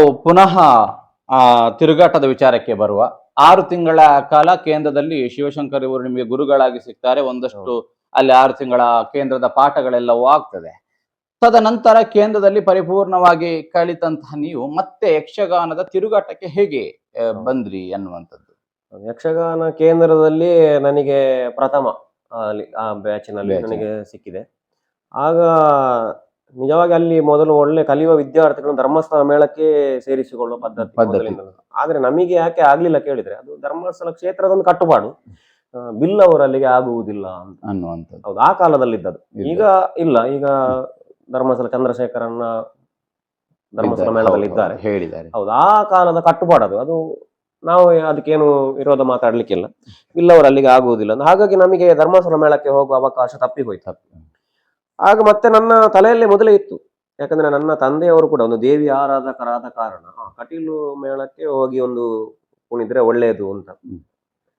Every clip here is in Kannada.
ನಾವು ಪುನಃ ತಿರುಗಾಟದ ವಿಚಾರಕ್ಕೆ ಬರುವ. 6 ತಿಂಗಳ ಕಾಲ ಕೇಂದ್ರದಲ್ಲಿ ಶಿವಶಂಕರ್ ಇವರು ನಿಮಗೆ ಗುರುಗಳಾಗಿ ಸಿಗ್ತಾರೆ. ಒಂದಷ್ಟು ಅಲ್ಲಿ 6 ತಿಂಗಳ ಕೇಂದ್ರದ ಪಾಠಗಳೆಲ್ಲವೂ ಆಗ್ತದೆ. ತದನಂತರ ಕೇಂದ್ರದಲ್ಲಿ ಪರಿಪೂರ್ಣವಾಗಿ ಕಲಿತಂತಹ ನೀವು ಮತ್ತೆ ಯಕ್ಷಗಾನದ ತಿರುಗಾಟಕ್ಕೆ ಹೇಗೆ ಬಂದ್ರಿ ಅನ್ನುವಂಥದ್ದು? ಯಕ್ಷಗಾನ ಕೇಂದ್ರದಲ್ಲಿ ನನಗೆ ಪ್ರಥಮ ಅಲ್ಲಿ ಆ ಬ್ಯಾಚಿನಲ್ಲಿ ನನಗೆ ಸಿಕ್ಕಿದೆ. ಆಗ ನಿಜವಾಗಿ ಅಲ್ಲಿ ಮೊದಲು ಒಳ್ಳೆ ಕಲಿಯುವ ವಿದ್ಯಾರ್ಥಿಗಳನ್ನು ಧರ್ಮಸ್ಥಳ ಮೇಳಕ್ಕೆ ಸೇರಿಸಿಕೊಳ್ಳುವ ಪದ್ಧತಿ. ಆದ್ರೆ ನಮಗೆ ಯಾಕೆ ಆಗ್ಲಿಲ್ಲ ಕೇಳಿದ್ರೆ, ಅದು ಧರ್ಮಸ್ಥಳ ಕ್ಷೇತ್ರದ ಒಂದು ಕಟ್ಟುಪಾಡು. ಬಿಲ್ ಅವರು ಅಲ್ಲಿಗೆ ಆಗುವುದಿಲ್ಲ ಅನ್ನುವಂಥದ್ದು. ಹೌದು, ಆ ಕಾಲದಲ್ಲಿ ಇದ್ದದ್ದು. ಈಗ ಇಲ್ಲ, ಈಗ ಧರ್ಮಸ್ಥಳ ಚಂದ್ರಶೇಖರನ್ನ ಧರ್ಮಸ್ಥಳ ಮೇಳದಲ್ಲಿ ಇದ್ದಾರೆ ಹೇಳಿದ್ದಾರೆ. ಹೌದು, ಆ ಕಾಲದ ಕಟ್ಟುಪಾಡು ಅದು. ನಾವು ಅದಕ್ಕೇನು ವಿರೋಧ ಮಾತಾಡ್ಲಿಕ್ಕಿಲ್ಲ. ಇಲ್ಲವರು ಅಲ್ಲಿಗೆ ಆಗುವುದಿಲ್ಲ. ಹಾಗಾಗಿ ನಮಗೆ ಧರ್ಮಸ್ಥಳ ಮೇಳಕ್ಕೆ ಹೋಗುವ ಅವಕಾಶ ತಪ್ಪಿ ಹೋಯ್ತು. ಆಗ ಮತ್ತೆ ನನ್ನ ತಲೆಯಲ್ಲೇ ಮೊದಲೇ ಇತ್ತು, ಯಾಕಂದ್ರೆ ನನ್ನ ತಂದೆಯವರು ಕೂಡ ಒಂದು ದೇವಿ ಆರಾಧಕರಾದ ಕಾರಣ ಕಟೀಲು ಮೇಳಕ್ಕೆ ಹೋಗಿ ಒಂದು ಕುಣಿದ್ರೆ ಒಳ್ಳೆಯದು ಅಂತ.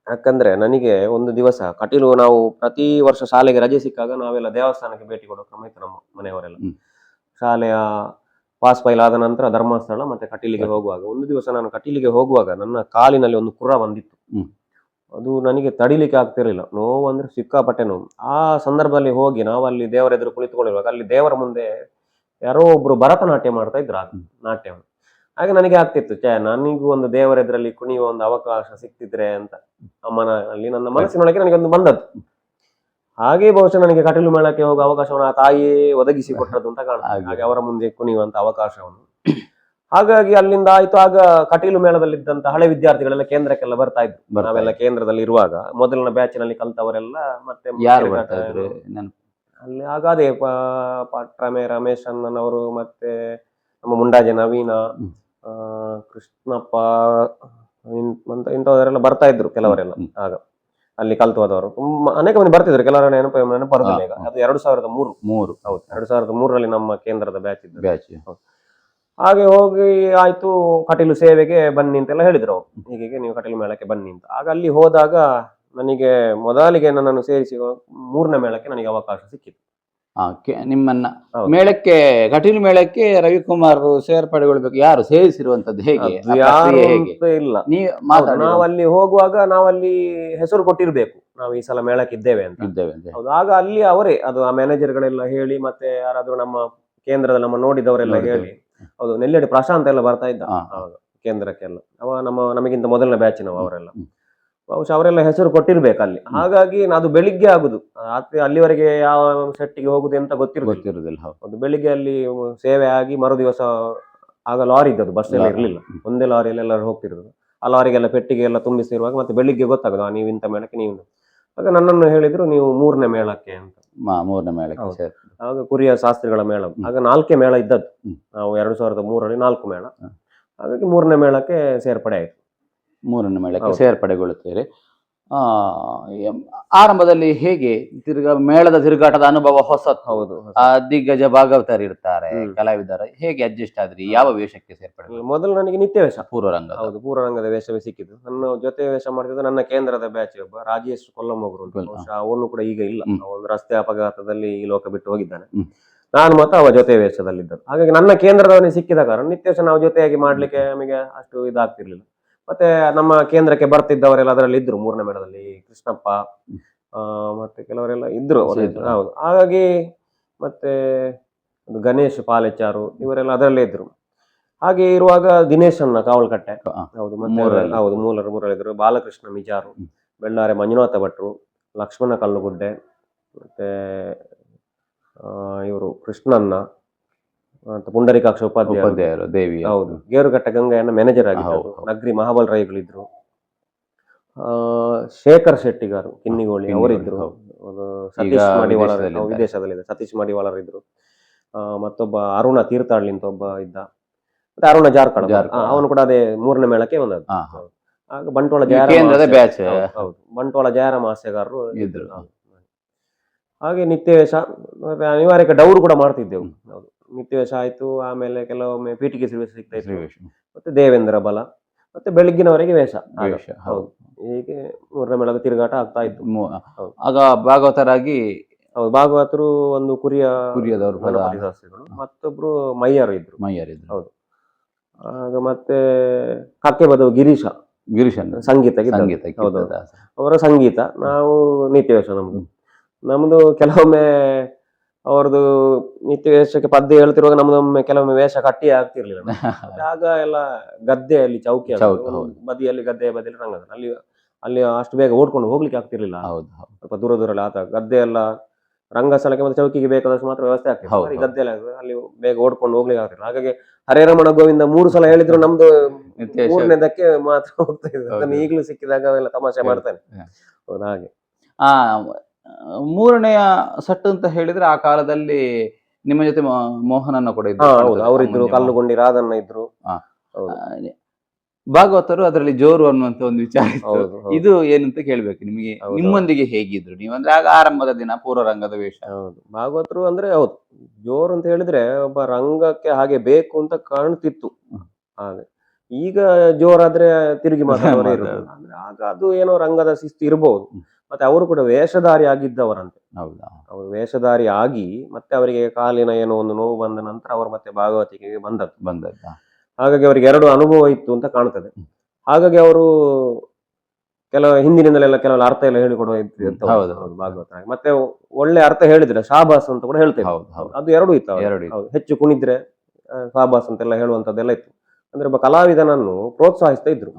ಯಾಕಂದ್ರೆ ನನಗೆ ಒಂದು ದಿವಸ ಕಟೀಲು, ನಾವು ಪ್ರತಿ ವರ್ಷ ಶಾಲೆಗೆ ರಜೆ ಸಿಕ್ಕಾಗ ನಾವೆಲ್ಲ ದೇವಸ್ಥಾನಕ್ಕೆ ಭೇಟಿ ಕೊಡೋ ಕ್ರಮ ಇತ್ತು ನಮ್ಮ ಮನೆಯವರೆಲ್ಲ. ಶಾಲೆಯ ಪಾಸ್ ಫೈಲ್ ಆದ ನಂತರ ಧರ್ಮಸ್ಥಳ ಮತ್ತೆ ಕಟೀಲಿಗೆ ಹೋಗುವಾಗ, ಒಂದು ದಿವಸ ನಾನು ಕಟೀಲಿಗೆ ಹೋಗುವಾಗ ನನ್ನ ಕಾಲಿನಲ್ಲಿ ಒಂದು ಕುರ್ರ ಬಂದಿತ್ತು. ಅದು ನನಗೆ ತಡಿಲಿಕ್ಕೆ ಆಗ್ತಿರ್ಲಿಲ್ಲ. ನೋವು ಅಂದ್ರೆ ಸಿಕ್ಕಾಪಟ್ಟೆ ನೋವು. ಆ ಸಂದರ್ಭದಲ್ಲಿ ಹೋಗಿ ನಾವು ಅಲ್ಲಿ ದೇವರ ಎದುರು ಕುಳಿತುಕೊಂಡಿರುವಾಗ ಅಲ್ಲಿ ದೇವರ ಮುಂದೆ ಯಾರೋ ಒಬ್ರು ಭರತನಾಟ್ಯ ಮಾಡ್ತಾ ಇದ್ರು, ನಾಟ್ಯವನ್ನು. ಹಾಗೆ ನನಗೆ ಆಗ್ತಿತ್ತು, ನನಗೂ ಒಂದು ದೇವರ ಎದುರಲ್ಲಿ ಕುಣಿಯುವ ಒಂದು ಅವಕಾಶ ಸಿಕ್ತಿದ್ರೆ ಅಂತ ಅಲ್ಲಿ ನನ್ನ ಮನಸ್ಸಿನೊಳಗೆ ನನಗೆ ಒಂದು ಬಂದದ್ದು. ಹಾಗೆ ಬಹುಶಃ ನನಗೆ ಕಟೀಲು ಮೇಳಕ್ಕೆ ಹೋಗುವ ಅವಕಾಶವನ್ನು ಆ ತಾಯಿಯೇ ಒದಗಿಸಿ ಕೊಟ್ಟದ್ದು ಅಂತ ಕಾಣ್ತದೆ. ಹಾಗೆ ಅವರ ಮುಂದೆ ಕುಣಿಯುವಂತ ಅವಕಾಶವನ್ನು. ಹಾಗಾಗಿ ಅಲ್ಲಿಂದ ಆಯ್ತು. ಆಗ ಕಟೀಲು ಮೇಳದಲ್ಲಿದ್ದಂತ ಹಳೆ ವಿದ್ಯಾರ್ಥಿಗಳೆಲ್ಲ ಕೇಂದ್ರಕ್ಕೆಲ್ಲ ಬರ್ತಾ ಇದ್ರು. ನಾವೆಲ್ಲ ಕೇಂದ್ರದಲ್ಲಿ ಇರುವಾಗ ಮೊದಲಿನ ಬ್ಯಾಚಿನಲ್ಲಿ ಕಲ್ತವರೆಲ್ಲ ಮತ್ತೆ ಅಲ್ಲಿ ಆಗ ಅದೇ ಪಟ್ರಾಮೆ ರಮೇಶ್ ಅಣ್ಣನವರು, ಮತ್ತೆ ನಮ್ಮ ಮುಂಡಾಜೆ ನವೀನ, ಕೃಷ್ಣಪ್ಪ ಇಂಥವರೆಲ್ಲ ಬರ್ತಾ ಇದ್ರು ಕೆಲವರೆಲ್ಲ. ಆಗ ಅಲ್ಲಿ ಕಲ್ತು ಹೋದವರು ಅನೇಕ ಮಂದಿ ಬರ್ತಿದ್ರು. ಕೆಲವರ ನೆನಪು ಬರುದಿಲ್ಲ ಈಗ. ಅದು 2003. ಹೌದು, 2003ರಲ್ಲಿ ನಮ್ಮ ಕೇಂದ್ರದ ಬ್ಯಾಚ್ ಇತ್ತು. ಹಾಗೆ ಹೋಗಿ ಆಯ್ತು, ಕಟೀಲು ಸೇವೆಗೆ ಬನ್ನಿ ಅಂತೆಲ್ಲ ಹೇಳಿದ್ರು ಅವರು. ಹೀಗೆ ನೀವು ಕಟೀಲು ಮೇಳಕ್ಕೆ ಬನ್ನಿ ಅಂತ. ಆಗ ಅಲ್ಲಿ ಹೋದಾಗ ನನಗೆ ಮೊದಲಿಗೆ ನನ್ನನ್ನು ಸೇರಿಸಿ 3ನೇ ಮೇಳಕ್ಕೆ ನನಗೆ ಅವಕಾಶ ಸಿಕ್ಕಿತ್ತು. ನಿಮ್ಮನ್ನ ಮೇಳಕ್ಕೆ, ಕಟೀಲು ಮೇಳಕ್ಕೆ ರವಿಕುಮಾರ್ ಸೇರ್ಪಡೆಗೊಳ್ಬೇಕು, ಯಾರು ಸೇರಿಸಿರುವಂತದ್ದು ಹೇಗೆ? ಇಲ್ಲ, ನಾವಲ್ಲಿ ಹೋಗುವಾಗ ನಾವಲ್ಲಿ ಹೆಸರು ಕೊಟ್ಟಿರ್ಬೇಕು, ನಾವು ಈ ಸಲ ಮೇಳಕ್ಕೆ ಇದ್ದೇವೆ ಅಂತ. ಹೌದು, ಆಗ ಅಲ್ಲಿ ಅವರೇ ಅದು ಆ ಮ್ಯಾನೇಜರ್ಗಳೆಲ್ಲ ಹೇಳಿ, ಮತ್ತೆ ಯಾರಾದ್ರೂ ನಮ್ಮ ಕೇಂದ್ರದಲ್ಲಿ ನಮ್ಮ ನೋಡಿದವರೆಲ್ಲ ಹೇಳಿ. ಹೌದು, ನೆಲ್ಲೆಡಿ ಪ್ರಶಾಂತ್ ಎಲ್ಲ ಬರ್ತಾ ಇದ್ದ ಕೇಂದ್ರಕ್ಕೆಲ್ಲ. ನಮಗಿಂತ ಮೊದಲನೇ ಬ್ಯಾಚಿನವ ಅವರೆಲ್ಲ. ಬಹುಶಃ ಅವರೆಲ್ಲ ಹೆಸರು ಕೊಟ್ಟಿರ್ಬೇಕು ಅಲ್ಲಿ. ಹಾಗಾಗಿ ಅದು ಬೆಳಿಗ್ಗೆ ಆಗುದು, ರಾತ್ರಿ ಅಲ್ಲಿವರೆಗೆ ಯಾವ ಸೆಟ್ಟಿಗೆ ಹೋಗುದು ಅಂತ ಗೊತ್ತಿರುವುದಿಲ್ಲ. ಅದು ಬೆಳಿಗ್ಗೆ ಅಲ್ಲಿ ಸೇವೆ ಆಗಿ ಮರು ದಿವಸ, ಆಗ ಲಾರಿ ಇದ್ದದ್ದು, ಬಸ್ ಎಲ್ಲ ಇರ್ಲಿಲ್ಲ. ಒಂದೇ ಲಾರಿಯಲ್ಲಿ ಎಲ್ಲರೂ ಹೋಗ್ತಿರೋದು. ಆ ಲಾರಿಗೆ ಎಲ್ಲ ಪೆಟ್ಟಿಗೆ ಎಲ್ಲ ತುಂಬಿಸಿರುವಾಗ ಮತ್ತೆ ಬೆಳಿಗ್ಗೆ ಗೊತ್ತಾಗುದು ನೀವು ಇಂಥ ಮೇಳಕ್ಕೆ ನೀವು. ಆಗ ನನ್ನನ್ನು ಹೇಳಿದ್ರು, ನೀವು 3ನೇ ಮೇಳಕ್ಕೆ ಅಂತ. 3ನೇ ಮೇಳಕ್ಕೆ ಆಗ ಕುರಿಯ ಶಾಸ್ತ್ರಿಗಳ ಮೇಳ. ಆಗ 4 ಮೇಳ ಇದ್ದದ್ದು. ನಾವು 2003ರಲ್ಲಿ 4 ಮೇಳ. ಹಾಗಾಗಿ 3ನೇ ಮೇಳಕ್ಕೆ ಸೇರ್ಪಡೆ ಆಯ್ತು. 3ನೇ ಮೇಳಕ್ಕೆ ಸೇರ್ಪಡೆಗೊಳ್ಳುತ್ತೀರಿ. ಆರಂಭದಲ್ಲಿ ಹೇಗೆ ಮೇಳದ ತಿರುಗಾಟದ ಅನುಭವ ಹೊಸತ್ತು? ಹೌದು, ದಿಗ್ಗಜ ಭಾಗವತರು ಇರ್ತಾರೆ, ಕಲಾವಿದರು. ಹೇಗೆ ಅಡ್ಜಸ್ಟ್ ಆದ್ರಿ? ಯಾವ ವೇಷಕ್ಕೆ ಸೇರ್ಪಡೆ? ಮೊದಲು ನನಗೆ ನಿತ್ಯ ವೇಷ, ಪೂರ್ವರಂಗ. ಹೌದು, ಪೂರ್ವರಂಗದ ವೇಷವೇ ಸಿಕ್ಕಿದ್ದು. ನನ್ನ ಜೊತೆ ವೇಷ ಮಾಡ್ತಿದ್ದು ನನ್ನ ಕೇಂದ್ರದ ಬ್ಯಾಚ್ ಒಬ್ಬ ರಾಜೇಶ್ ಕೊಲ್ಲಮ್ಮೊಬ್ರು ಅಂತ. ಅವನು ಕೂಡ ಈಗ ಇಲ್ಲ, ಒಂದು ರಸ್ತೆ ಅಪಘಾತದಲ್ಲಿ ಈ ಲೋಕ ಬಿಟ್ಟು ಹೋಗಿದ್ದಾನೆ. ನಾನು ಮತ್ತೆ ಅವ ಜೊತೆ ವೇಷದಲ್ಲಿದ್ದರು. ಹಾಗಾಗಿ ನನ್ನ ಕೇಂದ್ರದವನಿಗೆ ಸಿಕ್ಕಿದ ಕಾರಣ ನಿತ್ಯ ವೇಷ ನಾವು ಜೊತೆಯಾಗಿ ಮಾಡ್ಲಿಕ್ಕೆ ನಮಗೆ ಅಷ್ಟು ಇದಾಗ್ತಿರ್ಲಿಲ್ಲ. ಮತ್ತೆ ನಮ್ಮ ಕೇಂದ್ರಕ್ಕೆ ಬರ್ತಿದ್ದವರೆಲ್ಲ ಅದರಲ್ಲಿ ಇದ್ರು. 3ನೇ ಮೇಳದಲ್ಲಿ ಕೃಷ್ಣಪ್ಪ ಮತ್ತೆ ಕೆಲವರೆಲ್ಲ ಇದ್ರು. ಹೌದು, ಹಾಗಾಗಿ ಮತ್ತೆ ಗಣೇಶ್ ಪಾಲೆಚಾರು ಇವರೆಲ್ಲ ಅದರಲ್ಲೇ ಇದ್ರು. ಹಾಗೆ ಇರುವಾಗ ದಿನೇಶ್ ಅಣ್ಣ ಕಾವಲ್ಕಟ್ಟೆ, ಹೌದು, ಮತ್ತೆ ಹೌದು ಮೂರಲ್ಲಿದ್ರು. ಬಾಲಕೃಷ್ಣ ಮಿಜಾರು, ಬೆಳ್ಳಾರೆ ಮಂಜುನಾಥ ಭಟ್ರು, ಲಕ್ಷ್ಮಣ ಕಲ್ಲುಗುಡ್ಡೆ, ಮತ್ತೆ ಇವರು ಕೃಷ್ಣಣ್ಣ, ಪುಂಡರೀಕಾಕ್ಷ ಉಪಾಧ್ಯಾಯರು, ದೇವಿ, ಹೌದು, ಗೇರುಘಟ್ಟ ಗಂಗಯ್ಯನ ಮ್ಯಾನೇಜರ್ ಆಗಿದ್ರು. ನಗ್ರಿ ಮಹಾಬಲ್ ರೈಗಳಿದ್ರು. ಶೇಖರ್ ಶೆಟ್ಟಿಗಾರು ಕಿನ್ನಿಗೋಳಿ ಅವರಿದ್ರು. ಸತೀಶ್ ಮಡಿವಾಳರ್ ವಿದೇಶದಲ್ಲಿದ್ದ ಸತೀಶ್ ಮಡಿವಾಳರ್ ಇದ್ರು. ಮತ್ತೊಬ್ಬ ಅರುಣ ತೀರ್ಥಹಳ್ಳಿ ಅಂತ ಒಬ್ಬ ಇದ್ದ. ಮತ್ತೆ ಅರುಣ ಜಾರ್ಕಳ, ಅವನು ಕೂಡ ಅದೇ 3ನೇ ಮೇಳಕ್ಕೆ ಬಂದದ್ದು. ಆಗ ಬಂಟ್ವಾಳ ಹೌದು, ಬಂಟ್ವಾಳ ಜಯರಾಮ ಹಾಸ್ಯಗಾರರು ಇದ್ರು. ಹಾಗೆ ನಿತ್ಯ ವೇಷ, ಅನಿವಾರ್ಯಕ್ಕೆ ಡೌರು ಕೂಡ ಮಾಡ್ತಿದ್ದೆವು. ಹೌದು, ನಿತ್ಯ ವೇಷ ಆಯ್ತು. ಆಮೇಲೆ ಕೆಲವೊಮ್ಮೆ ಪೀಠಿಗೆ ವೇಷ ಸಿಗ್ತಾ ಇತ್ತು. ಮತ್ತೆ ದೇವೇಂದ್ರ ಬಲ, ಮತ್ತೆ ಬೆಳಗ್ಗಿನವರೆಗೆ ವೇಷ. ಹೌದು, ಹೀಗೆ 3ನೇ ಮೇಳದ ತಿರುಗಾಟ ಆಗ್ತಾ ಇತ್ತು. ಆಗ ಭಾಗವತರಾಗಿ, ಹೌದು, ಭಾಗವತರು ಒಂದು ಕುರಿಯದವರು ಶಾಸ್ತ್ರಿಗಳು, ಮತ್ತೊಬ್ರು ಮಯ್ಯರು ಇದ್ರು. ಹೌದು, ಆಗ ಮತ್ತೆ ಕಕ್ಕೆ ಬದವು ಗಿರೀಶ ಗಿರೀಶನ್ ಸಂಗೀತ ಹೌದು ಅವರ ಸಂಗೀತ, ನಾವು ನಿತ್ಯ ವೇಷ ನಮ್ದು ಕೆಲವೊಮ್ಮೆ ಅವ್ರದ್ದು ನಿತ್ಯ ವೇಷಕ್ಕೆ ಪದ್ಯ ಹೇಳ್ತಿರುವಾಗ ನಮ್ದೊಮ್ಮೆ ಕೆಲವೊಮ್ಮೆ ವೇಷ ಕಟ್ಟಿ ಆಗ್ತಿರ್ಲಿಲ್ಲ. ಆಗ ಎಲ್ಲ ಗದ್ದೆಯಲ್ಲಿ ಚೌಕಿ ಬದಿಯಲ್ಲಿ ಗದ್ದೆಯ ಬದಿಯಲ್ಲಿ ರಂಗದ ಅಲ್ಲಿ ಅಷ್ಟು ಬೇಗ ಓಡ್ಕೊಂಡು ಹೋಗ್ಲಿಕ್ಕೆ ಆಗ್ತಿರ್ಲಿಲ್ಲ. ಸ್ವಲ್ಪ ದೂರ ಆತ ಗದ್ದೆ ಎಲ್ಲ ರಂಗಸ್ಥಳಕ್ಕೆ ಮತ್ತೆ ಚೌಕಿಗೆ ಬೇಕಾದಷ್ಟು ಮಾತ್ರ ವ್ಯವಸ್ಥೆ ಆಗ್ತದೆ. ಗದ್ದೆ ಅಲ್ಲಿ ಬೇಗ ಓಡ್ಕೊಂಡು ಹೋಗ್ಲಿಕ್ಕೆ ಆಗ್ತಿಲ್ಲ. ಹಾಗಾಗಿ ಹರೇ ರಮಣ ಗೋವಿಂದ 3 ಸಲ ಹೇಳಿದ್ರು ನಮ್ದು 3ನೇದಕ್ಕೆ ಮಾತ್ರ ಹೋಗ್ತಾ ಇದ್ರು. ಅದನ್ನ ಈಗಲೂ ಸಿಕ್ಕಿದಾಗ ಅವೆಲ್ಲ ತಮಾಷೆ ಮಾಡ್ತಾನೆ. ಹೌದು ಹಾಗೆ. 3ನೆಯ ಸಟ್ಟು ಅಂತ ಹೇಳಿದ್ರೆ ಆ ಕಾಲದಲ್ಲಿ ನಿಮ್ಮ ಜೊತೆ ಮೋಹನನ್ನ ಕೂಡ ಇದ್ರು. ಅವರಿದ್ರು, ಕಲ್ಲುಗುಂಡಿ ರಾಧನ್ನ ಇದ್ರು. ಭಾಗವತರು ಅದರಲ್ಲಿ ಜೋರು ಅನ್ನುವಂತ ಒಂದು ವಿಚಾರ ಇತ್ತು. ಇದು ಏನಂತ ಕೇಳ್ಬೇಕು ನಿಮಗೆ, ನಿಮ್ಮೊಂದಿಗೆ ಹೇಗಿದ್ರು ನೀವು? ಅಂದ್ರೆ ಆಗ ಆರಂಭದ ದಿನ ಪೂರ್ವರಂಗದ ವೇಷ. ಹೌದು, ಭಾಗವತರು ಅಂದ್ರೆ ಹೌದು ಜೋರು ಅಂತ ಹೇಳಿದ್ರೆ ಒಬ್ಬ ರಂಗಕ್ಕೆ ಹಾಗೆ ಬೇಕು ಅಂತ ಕಾಣ್ತಿತ್ತು. ಹಾಗೆ ಈಗ ಜೋರಾದ್ರೆ ತಿರುಗಿ ಮಾತಾಡೋರೇ ಇರೋದು. ಅಂದ್ರೆ ಆಗ ಅದು ಏನೋ ರಂಗದ ಶಿಸ್ತು ಇರಬಹುದು. ಮತ್ತೆ ಅವರು ಕೂಡ ವೇಷಧಾರಿ ಆಗಿದ್ದವರಂತೆ. ಹೌದಾ? ಅವರು ವೇಷಧಾರಿ ಆಗಿ ಮತ್ತೆ ಅವರಿಗೆ ಕಾಲಿನ ಏನೋ ಒಂದು ನೋವು ಬಂದ ನಂತರ ಅವರು ಮತ್ತೆ ಭಾಗವತಿಗೆ ಬಂದದ್ದು. ಹಾಗಾಗಿ ಅವರಿಗೆ 2 ಅನುಭವ ಇತ್ತು ಅಂತ ಕಾಣ್ತದೆ. ಹಾಗಾಗಿ ಅವರು ಹಿಂದಿನಿಂದಲೆಲ್ಲ ಕೆಲವು ಅರ್ಥ ಎಲ್ಲ ಹೇಳಿಕೊಡುವ ಭಾಗವತ. ಮತ್ತೆ ಒಳ್ಳೆ ಅರ್ಥ ಹೇಳಿದ್ರೆ ಶಾಬಾಸ್ ಅಂತ ಕೂಡ ಹೇಳ್ತೇವೆ. ಅದು 2 ಇತ್ತು. ಹೆಚ್ಚು ಕುಣಿದ್ರೆ ಶಾಬಾಸ್ ಅಂತೆಲ್ಲ ಹೇಳುವಂತದ್ದೆಲ್ಲ ಇತ್ತು. ಅಂದ್ರೆ ಒಬ್ಬ ಕಲಾವಿದನನ್ನು ಪ್ರೋತ್ಸಾಹಿಸ್ತಾ ಇದ್ರು.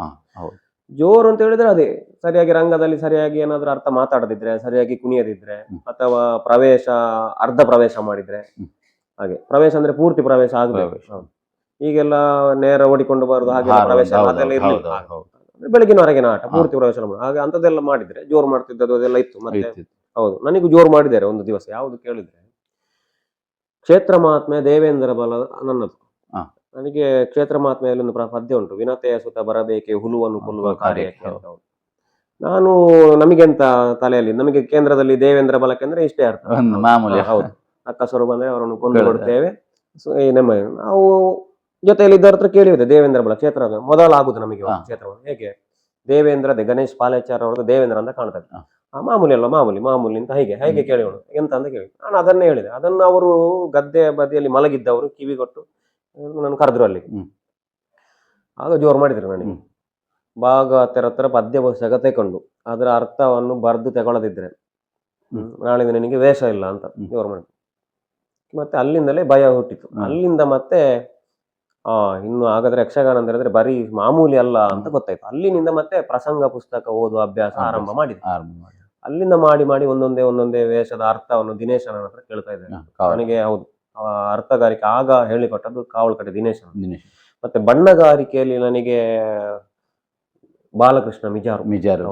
ಜೋರು ಅಂತ ಹೇಳಿದ್ರೆ ಅದೇ ಸರಿಯಾಗಿ ರಂಗದಲ್ಲಿ ಸರಿಯಾಗಿ ಏನಾದ್ರೂ ಅರ್ಥ ಮಾತಾಡದಿದ್ರೆ, ಸರಿಯಾಗಿ ಕುಣಿಯದಿದ್ರೆ, ಅಥವಾ ಅರ್ಧ ಪ್ರವೇಶ ಮಾಡಿದ್ರೆ, ಹಾಗೆ ಪ್ರವೇಶ ಅಂದ್ರೆ ಪೂರ್ತಿ ಪ್ರವೇಶ ಆಗ್ಬೇಕು. ಈಗೆಲ್ಲ ನೇರ ಓಡಿಕೊಂಡು ಬರುದು ಹಾಗೆ ಪ್ರವೇಶ ಅದೆಲ್ಲ ಇರ್ಲಿಲ್ಲ. ಬೆಳಗಿನ ಹೊರಗಿನ ಆಟ ಪೂರ್ತಿ ಪ್ರವೇಶ ಹಾಗೆ ಅಂತದೆಲ್ಲ ಮಾಡಿದ್ರೆ ಜೋರು ಮಾಡ್ತಿದ್ದದು ಅದೆಲ್ಲ ಇತ್ತು. ಮತ್ತೆ ಹೌದು, ನನಗೂ ಜೋರು ಮಾಡಿದ್ದಾರೆ ಒಂದು ದಿವಸ. ಯಾವುದು ಕೇಳಿದ್ರೆ ಕ್ಷೇತ್ರ ಮಹಾತ್ಮೆ ದೇವೇಂದ್ರ ಬಲ ನನ್ನದು. ನನಗೆ ಕ್ಷೇತ್ರ ಮಹಾತ್ಮೆಯಲ್ಲಿ ಒಂದು ಪದ್ಯ ಉಂಟು, ವಿನತೆಯ ಸುತ ಬರಬೇಕೆ ಹುಲುವನ್ನು ಕೊಲ್ಲುವ ಕಾರ್ಯಕ್ಕೆ. ನಾನು ನಮಗೆಂತ ತಲೆಯಲ್ಲಿ ನಮಗೆ ಕೇಂದ್ರದಲ್ಲಿ ದೇವೇಂದ್ರ ಬಲಕ್ಕೆ ಅಂದ್ರೆ ಇಷ್ಟೇ ಅರ್ಥ. ಹೌದು, ಅಕ್ಕಸರು ಬಂದ್ರೆ ಅವರನ್ನು ಕೊಂದು ಕೊಡ್ತೇವೆ. ನಾವು ಜೊತೆಯಲ್ಲಿ ಇದ್ದವ್ರ ಹತ್ರ ಕೇಳಿದೆ ದೇವೇಂದ್ರ ಬಲ ಕ್ಷೇತ್ರ ಮೊದಲಾಗುದು ನಮಗೆ ಕ್ಷೇತ್ರವನ್ನು ಹೇಗೆ ದೇವೇಂದ್ರ ಗಣೇಶ್ ಪಾಲೇಚಾರ್ ಅವ್ರದ್ದು ದೇವೇಂದ್ರ ಅಂತ ಕಾಣ್ತದೆ. ಮಾಮೂಲಿ ಅಲ್ಲ, ಮಾಮೂಲಿ ಅಂತ ಹೇಗೆ ಕೇಳೋಣ ಎಂತ ಅಂತ ಕೇಳಿ ನಾನು ಅದನ್ನೇ ಹೇಳಿದೆ. ಅದನ್ನ ಅವರು ಗದ್ದೆ ಬದಿಯಲ್ಲಿ ಮಲಗಿದ್ದವರು ಕಿವಿಗೊಟ್ಟು ನಾನು ಕರೆದ್ರು ಅಲ್ಲಿಗೆ. ಆಗ ಜೋರು ಮಾಡಿದ್ರು ನನಗೆ. ಭಾಗವತರ ಹತ್ರ ಪದ್ಯ ಪುಸ್ತಕ ತಗೊಂಡು ಅದರ ಅರ್ಥವನ್ನು ಬರೆದು ತಗೊಳ್ಳದಿದ್ರೆ ನಾಳೆ ನಿನಗೆ ವೇಷ ಇಲ್ಲ ಅಂತ ಜೋರು ಮಾಡಿದ್ರು. ಮತ್ತೆ ಅಲ್ಲಿಂದಲೇ ಭಯ ಹುಟ್ಟಿತು. ಅಲ್ಲಿಂದ ಮತ್ತೆ ಇನ್ನು ಹಾಗಾದ್ರೆ ಯಕ್ಷಗಾನ ಅಂತ ಹೇಳಿದ್ರೆ ಬರೀ ಮಾಮೂಲಿ ಅಲ್ಲ ಅಂತ ಗೊತ್ತಾಯ್ತು. ಅಲ್ಲಿನಿಂದ ಮತ್ತೆ ಪ್ರಸಂಗ ಪುಸ್ತಕ ಓದುವ ಅಭ್ಯಾಸ ಆರಂಭ ಮಾಡಿದೆ. ಅಲ್ಲಿಂದ ಮಾಡಿ ಒಂದೊಂದೇ ವೇಷದ ಅರ್ಥವನ್ನು ದಿನೇಶನ ಹತ್ರ ಕೇಳ್ತಾ ಇದ್ದೇನೆ. ನನಗೆ ಹೌದು ಅರ್ಥಗಾರಿಕೆ ಆಗ ಹೇಳಿಕೊಟ್ಟದ್ದು ಕಾವಲ್ಕಟ್ಟೆ ದಿನೇಶನ್. ಮತ್ತೆ ಬಣ್ಣಗಾರಿಕೆಯಲ್ಲಿ ನನಗೆ ಬಾಲಕೃಷ್ಣ ಮಿಜಾರು.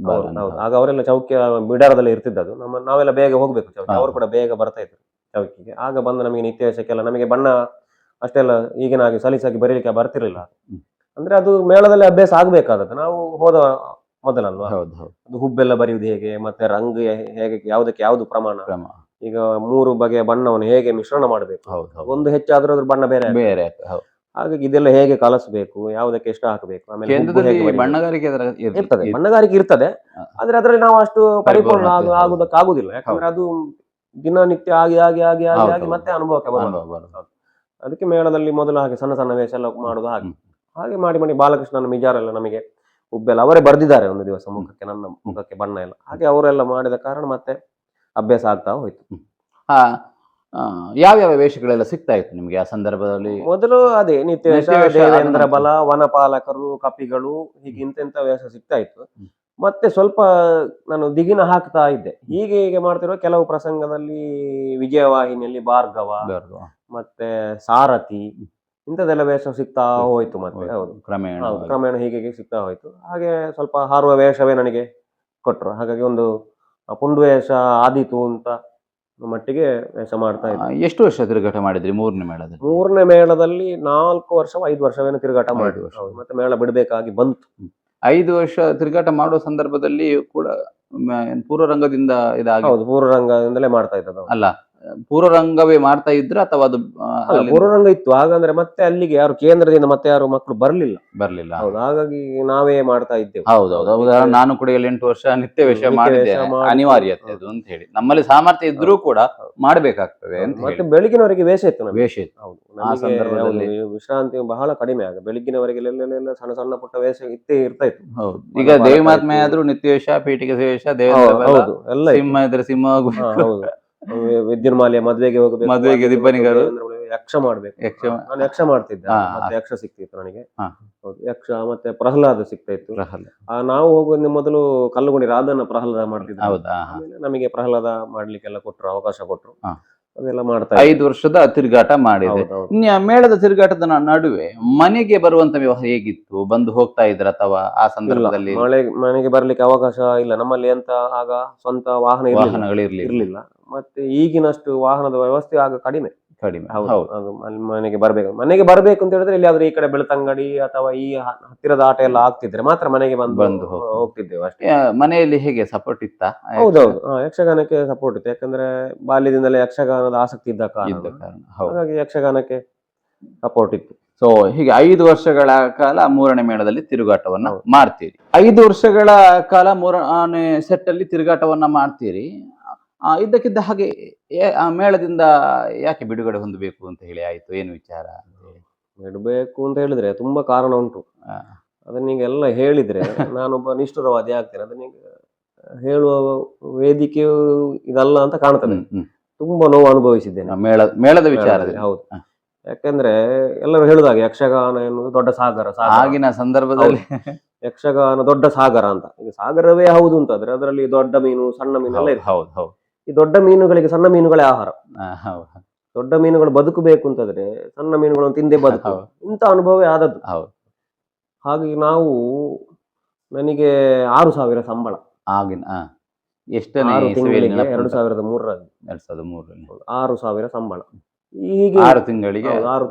ಹೌದು, ಆಗ ಅವರೆಲ್ಲ ಚೌಕಿಯ ಬಿಡಾರದಲ್ಲಿ ಇರ್ತಿದ್ದದು. ನಾವೆಲ್ಲ ಬೇಗ ಹೋಗ್ಬೇಕು ಚೌಕಿ, ಅವರು ಕೂಡ ಬೇಗ ಬರ್ತಾ ಇದ್ರು ಚೌಕಿಗೆ. ಆಗ ಬಂದು ನಮಗೆ ನಿತ್ಯ ವೇಷಕ್ಕೆಲ್ಲ ನಮಗೆ ಬಣ್ಣ ಅಷ್ಟೆಲ್ಲ ಈಗಿನ ಹಾಗೆ ಸಲೀಸಾಗಿ ಬರೀಲಿಕ್ಕೆ ಬರ್ತಿರ್ಲಿಲ್ಲ. ಅಂದ್ರೆ ಅದು ಮೇಳದಲ್ಲಿ ಅಭ್ಯಾಸ ಆಗ್ಬೇಕಾದದ್ದು. ನಾವು ಹೋದ ಮೊದಲಲ್ವಾ, ಅದು ಹುಬ್ಬೆಲ್ಲ ಬರೆಯುವುದು ಹೇಗೆ, ಮತ್ತೆ ರಂಗು ಹೇಗೆ, ಯಾವುದಕ್ಕೆ ಯಾವ್ದು ಪ್ರಮಾಣ, ಈಗ 3 ಬಗೆಯ ಬಣ್ಣವನ್ನು ಹೇಗೆ ಮಿಶ್ರಣ ಮಾಡಬೇಕು, ಒಂದು ಹೆಚ್ಚಾದ್ರೂ ಅದ್ರ ಬಣ್ಣ ಬೇರೆ. ಹಾಗಾಗಿ ಇದೆಲ್ಲ ಹೇಗೆ ಕಲಸಬೇಕು, ಯಾವುದಕ್ಕೆ ಎಷ್ಟು ಹಾಕಬೇಕು, ಆಮೇಲೆ ಬಣ್ಣಗಾರಿಕೆ ಇರ್ತದೆ. ಆದ್ರೆ ಅದರಲ್ಲಿ ನಾವು ಅಷ್ಟು ಪರಿಪೂರ್ಣ ಆಗುದಕ್ಕಾಗುದಿಲ್ಲ. ಯಾಕಂದ್ರೆ ಅದು ದಿನನಿತ್ಯ ಆಗಿ ಮತ್ತೆ ಅನುಭವಕ್ಕೆ ಬರೋದು. ಅದಕ್ಕೆ ಮೇಳದಲ್ಲಿ ಮೊದಲು ಹಾಗೆ ಸಣ್ಣ ವೇಷ ಎಲ್ಲ ಮಾಡುದು. ಹಾಗೆ ಮಾಡಿ ಬಾಲಕೃಷ್ಣನ ಮಿಜಾರೆಲ್ಲ ನಮಗೆ ಹುಬ್ಬೆಲ್ಲ ಅವರೇ ಬರ್ದಿದ್ದಾರೆ ಒಂದು ದಿವಸ ಮುಖಕ್ಕೆ, ನನ್ನ ಮುಖಕ್ಕೆ ಬಣ್ಣ ಎಲ್ಲ. ಹಾಗೆ ಅವರೆಲ್ಲ ಮಾಡಿದ ಕಾರಣ ಮತ್ತೆ ಅಭ್ಯಾಸ ಆಗ್ತಾ ಹೋಯ್ತು. ಯಾವ ವೇಷಗಳೆಲ್ಲ ಸಿಗ್ತಾ ಇತ್ತು ನಿಮ್ಗೆ ಆ ಸಂದರ್ಭದಲ್ಲಿ? ಮೊದಲು ಅದೇ ನಿತ್ಯ ವೇಷ, ದೇವೇಂದ್ರ ಬಲ, ವನಪಾಲಕರು, ಕಪಿಗಳು, ಹೀಗೆ ಇಂತೆಂತ ವೇಷ ಸಿಗ್ತಾ ಇತ್ತು. ಮತ್ತೆ ಸ್ವಲ್ಪ ನಾನು ದಿಗಿನ ಹಾಕ್ತಾ ಇದ್ದೆ. ಹೀಗೆ ಮಾಡ್ತಿರುವ ಕೆಲವು ಪ್ರಸಂಗದಲ್ಲಿ ವಿಜಯವಾಹಿನಿಯಲ್ಲಿ ಭಾರ್ಗವ, ಮತ್ತೆ ಸಾರಥಿ, ಇಂಥದೆಲ್ಲ ವೇಷ ಸಿಗ್ತಾ ಹೋಯ್ತು. ಮತ್ತೆ ಹೌದು ಕ್ರಮೇಣ ಹೀಗೆ ಸಿಗ್ತಾ ಹೋಯ್ತು. ಹಾಗೆ ಸ್ವಲ್ಪ ಹಾರುವ ವೇಷವೇ ನನಗೆ ಕೊಟ್ರು. ಹಾಗಾಗಿ ಒಂದು ಪುಂಡು ವೇಷ ಆದೀತು ಅಂತ ಮಟ್ಟಿಗೆ ವೇಷ ಮಾಡ್ತಾ ಇದ್ದೆ. ಎಷ್ಟು ವರ್ಷ ತಿರುಗಾಟ ಮಾಡಿದ್ರಿ 3ನೇ ಮೇಳದಲ್ಲಿ? 3ನೇ ಮೇಳದಲ್ಲಿ 4 ವರ್ಷ 5 ವರ್ಷವೇನೋ ತಿರುಗಾಟ ಮಾಡಿದ್ವಿ. ಮತ್ತೆ ಮೇಳ ಬಿಡಬೇಕಾಗಿ ಬಂತು. 5 ವರ್ಷ ತಿರುಗಾಟ ಮಾಡುವ ಸಂದರ್ಭದಲ್ಲಿ ಕೂಡ ಪೂರ್ವರಂಗದಿಂದ ಹೌದು, ಪೂರ್ವರಂಗದಿಂದಲೇ ಮಾಡ್ತಾ ಇದ್ದದ್ದು. ಅಲ್ಲ, ಪೂರ್ವರಂಗವೇ ಮಾಡ್ತಾ ಇದ್ರ ಅಥವಾ ಅದು ಅಲ್ಲ, ಪೂರ್ವರಂಗ ಇತ್ತು. ಹಾಗಂದ್ರೆ ಮತ್ತೆ ಅಲ್ಲಿಗೆ ಯಾರು ಕೇಂದ್ರದಿಂದ ಮತ್ತೆ ಯಾರು ಮಕ್ಕಳು ಬರ್ಲಿಲ್ಲ. ಬರ್ಲಿಲ್ಲ? ಹೌದು, ಹಾಗಾಗಿ ನಾವೇ ಮಾಡ್ತಾ ಇದ್ದೇವೆ. ಹೌದೌದು. ಉದಾಹರಣೆ ನಾನು ಕೂಡ 7-8 ವರ್ಷ ನಿತ್ಯ ವೇಷ ಮಾಡಿದ್ದೇನೆ. ಅನಿವಾರ್ಯತೆ ಅದು ಅಂತ ಹೇಳಿ, ನಮ್ಮಲ್ಲಿ ಸಾಮರ್ಥ್ಯ ಇದ್ರೂ ಕೂಡ ಮಾಡ್ಬೇಕಾಗ್ತದೆ ಅಂತ ಮತ್ತೆ ಹೇಳಿ. ಬೆಳಗಿನವರೆಗೆ ವೇಷ ಇತ್ತು ನಮಗೆ. ವೇಷ ಇತ್ತು. ಹೌದು, ಆ ಸಂದರ್ಭದಲ್ಲಿ ವಿಶ್ರಾಂತಿ ಬಹಳ ಕಡಿಮೆ. ಆಗ ಬೆಳಗಿನವರೆಗೆ ಎಲ್ಲೆಲ್ಲ ಸಣ್ಣ ಸಣ್ಣ ಪುಟ್ಟ ವೇಷ ಇರ್ತಾ ಇತ್ತು. ಹೌದು. ಈಗ ದೇವಿ ಮಹಾತ್ಮೆ ಆದ್ರೂ ನಿತ್ಯ ವೇಷ, ಪೀಠಿಗೆ ವೇಷ, ದೇವೇಂದ್ರ ಹೌದು ಎಲ್ಲ ಸಿಂಹ ಇದ್ರೆ ಸಿಂಹ ಹೌದು. ವಿದ್ಯುನ್ಮಾಲೆ ಮದ್ವೆಗೆ ಹೋಗಬೇಕು, ಮದ್ವೆಗೆ ದಿಬ್ಬಣಿಗರು, ಯಕ್ಷ ಮಾಡ್ಬೇಕು. ನಾನು ಯಕ್ಷ ಮಾಡ್ತಿದ್ದೆ, ಮತ್ತೆ ಯಕ್ಷ ಸಿಕ್ತಿತ್ತು ನನಗೆ. ಹೌದು, ಯಕ್ಷ ಮತ್ತೆ ಪ್ರಹ್ಲಾದ ಸಿಗ್ತಾ ಇತ್ತು. ನಾವು ಹೋಗುವ ಮೊದಲು ಕಲ್ಲುಗುಣಿ ರಾಧನ ಪ್ರಹ್ಲಾದ ಮಾಡ್ತಿದ್ದೆ. ಆಮೇಲೆ ನಮಗೆ ಪ್ರಹ್ಲಾದ ಮಾಡ್ಲಿಕ್ಕೆಲ್ಲ ಕೊಟ್ರು, ಅವಕಾಶ ಕೊಟ್ರು. ಅದೆಲ್ಲ ಮಾಡ್ತಾ 5 ವರ್ಷದ ತಿರುಗಾಟ ಮಾಡಿದೆ. ಮೇಳದ ತಿರುಗಾಟದ ನಡುವೆ ಮನೆಗೆ ಬರುವಂತ ವ್ಯವಹಾರ ಹೇಗಿತ್ತು? ಬಂದು ಹೋಗ್ತಾ ಇದ್ರ ಅಥವಾ ಆ ಸಂದರ್ಭದಲ್ಲಿ? ಮನೆಗೆ ಬರ್ಲಿಕ್ಕೆ ಅವಕಾಶ ಇಲ್ಲ. ನಮ್ಮಲ್ಲಿ ಅಂತ ಆಗ ಸ್ವಂತ ಇರ್ಲಿಲ್ಲ. ಮತ್ತೆ ಈಗಿನಷ್ಟು ವಾಹನದ ವ್ಯವಸ್ಥೆ ಆಗ ಕಡಿಮೆ. ಹೌದು, ಮನೆಗೆ ಬರ್ಬೇಕು ಅಂತ ಹೇಳಿದ್ರೆ ಇಲ್ಲಿ ಆದ್ರೆ ಈ ಕಡೆ ಬೆಳ್ತಂಗಡಿ ಅಥವಾ ಈ ಹತ್ತಿರದ ಆಟ ಎಲ್ಲ ಆಗ್ತಿದ್ರೆ ಮಾತ್ರ ಮನೆಗೆ ಬಂದು ಹೋಗ್ತಿದ್ದೇವೆ ಅಷ್ಟೇ. ಮನೆಯಲ್ಲಿ ಹೇಗೆ ಸಪೋರ್ಟ್ ಇತ್ತ? ಹೌದೌದು, ಯಕ್ಷಗಾನಕ್ಕೆ ಸಪೋರ್ಟ್ ಇತ್ತು. ಯಾಕಂದ್ರೆ ಬಾಲ್ಯದಿಂದಲೇ ಯಕ್ಷಗಾನದ ಆಸಕ್ತಿ ಇದ್ದ ಕಾರಣ ಹಾಗಾಗಿ ಯಕ್ಷಗಾನಕ್ಕೆ ಸಪೋರ್ಟ್ ಇತ್ತು. ಸೊ ಹೀಗೆ 5 ವರ್ಷಗಳ ಕಾಲ 3ನೇ ಮೇಳದಲ್ಲಿ ತಿರುಗಾಟವನ್ನ ಮಾಡ್ತೀರಿ. 5 ವರ್ಷಗಳ ಕಾಲ 3ನೇ ಸೆಟ್ ಅಲ್ಲಿ ತಿರುಗಾಟವನ್ನ ಮಾಡ್ತೀರಿ. ಇದ್ದಕ್ಕಿದ್ದ ಹಾಗೆ ಆ ಮೇಳದಿಂದ ಯಾಕೆ ಬಿಡುಗಡೆ ಹೊಂದಬೇಕು ಅಂತ ಹೇಳಿ ಆಯ್ತು? ಏನು ವಿಚಾರ? ಬಿಡಬೇಕು ಅಂತ ಹೇಳಿದ್ರೆ ತುಂಬಾ ಕಾರಣ ಉಂಟು. ಅದನ್ನೀಗೆಲ್ಲ ಹೇಳಿದ್ರೆ ನಾನೊಬ್ಬ ನಿಷ್ಠುರವಾದಿ ಆಗ್ತೇನೆ. ಅದನ್ನೀಗ ಹೇಳುವ ವೇದಿಕೆಯು ಇದಲ್ಲ ಅಂತ ಕಾಣ್ತದೆ. ತುಂಬಾ ನೋವು ಅನುಭವಿಸಿದ್ದೇನೆ ಮೇಳದ ವಿಚಾರದಲ್ಲಿ. ಹೌದು, ಯಾಕಂದ್ರೆ ಎಲ್ಲರೂ ಹೇಳುದಾಗ ಯಕ್ಷಗಾನ ಎನ್ನುವುದು ದೊಡ್ಡ ಸಾಗರ. ಆಗಿನ ಸಂದರ್ಭದಲ್ಲಿ ಯಕ್ಷಗಾನ ದೊಡ್ಡ ಸಾಗರ ಅಂತ. ಈಗ ಸಾಗರವೇ ಹೌದು ಅಂತಂದ್ರೆ ಅದರಲ್ಲಿ ದೊಡ್ಡ ಮೀನು, ಸಣ್ಣ ಮೀನು ಎಲ್ಲ ಇದೆ. ಈ ದೊಡ್ಡ ಮೀನುಗಳಿಗೆ ಸಣ್ಣ ಮೀನುಗಳೇ ಆಹಾರ. ದೊಡ್ಡ ಮೀನುಗಳು ಬದುಕಬೇಕು ಅಂತಂದ್ರೆ ಸಣ್ಣ ಮೀನುಗಳನ್ನು ತಿಂದೇ ಬದುಕು. ಇಂಥ ಅನುಭವವೇ ಆದದ್ದು. ಹಾಗಾಗಿ ನನಗೆ 6,000 ಸಂಬಳ ಆಗಿನ. ಎಷ್ಟನೇ? 2003ರಲ್ಲಿ. 6,000 ಸಂಬಳ. ಹೀಗೆ 6 ತಿಂಗಳಿಗೆ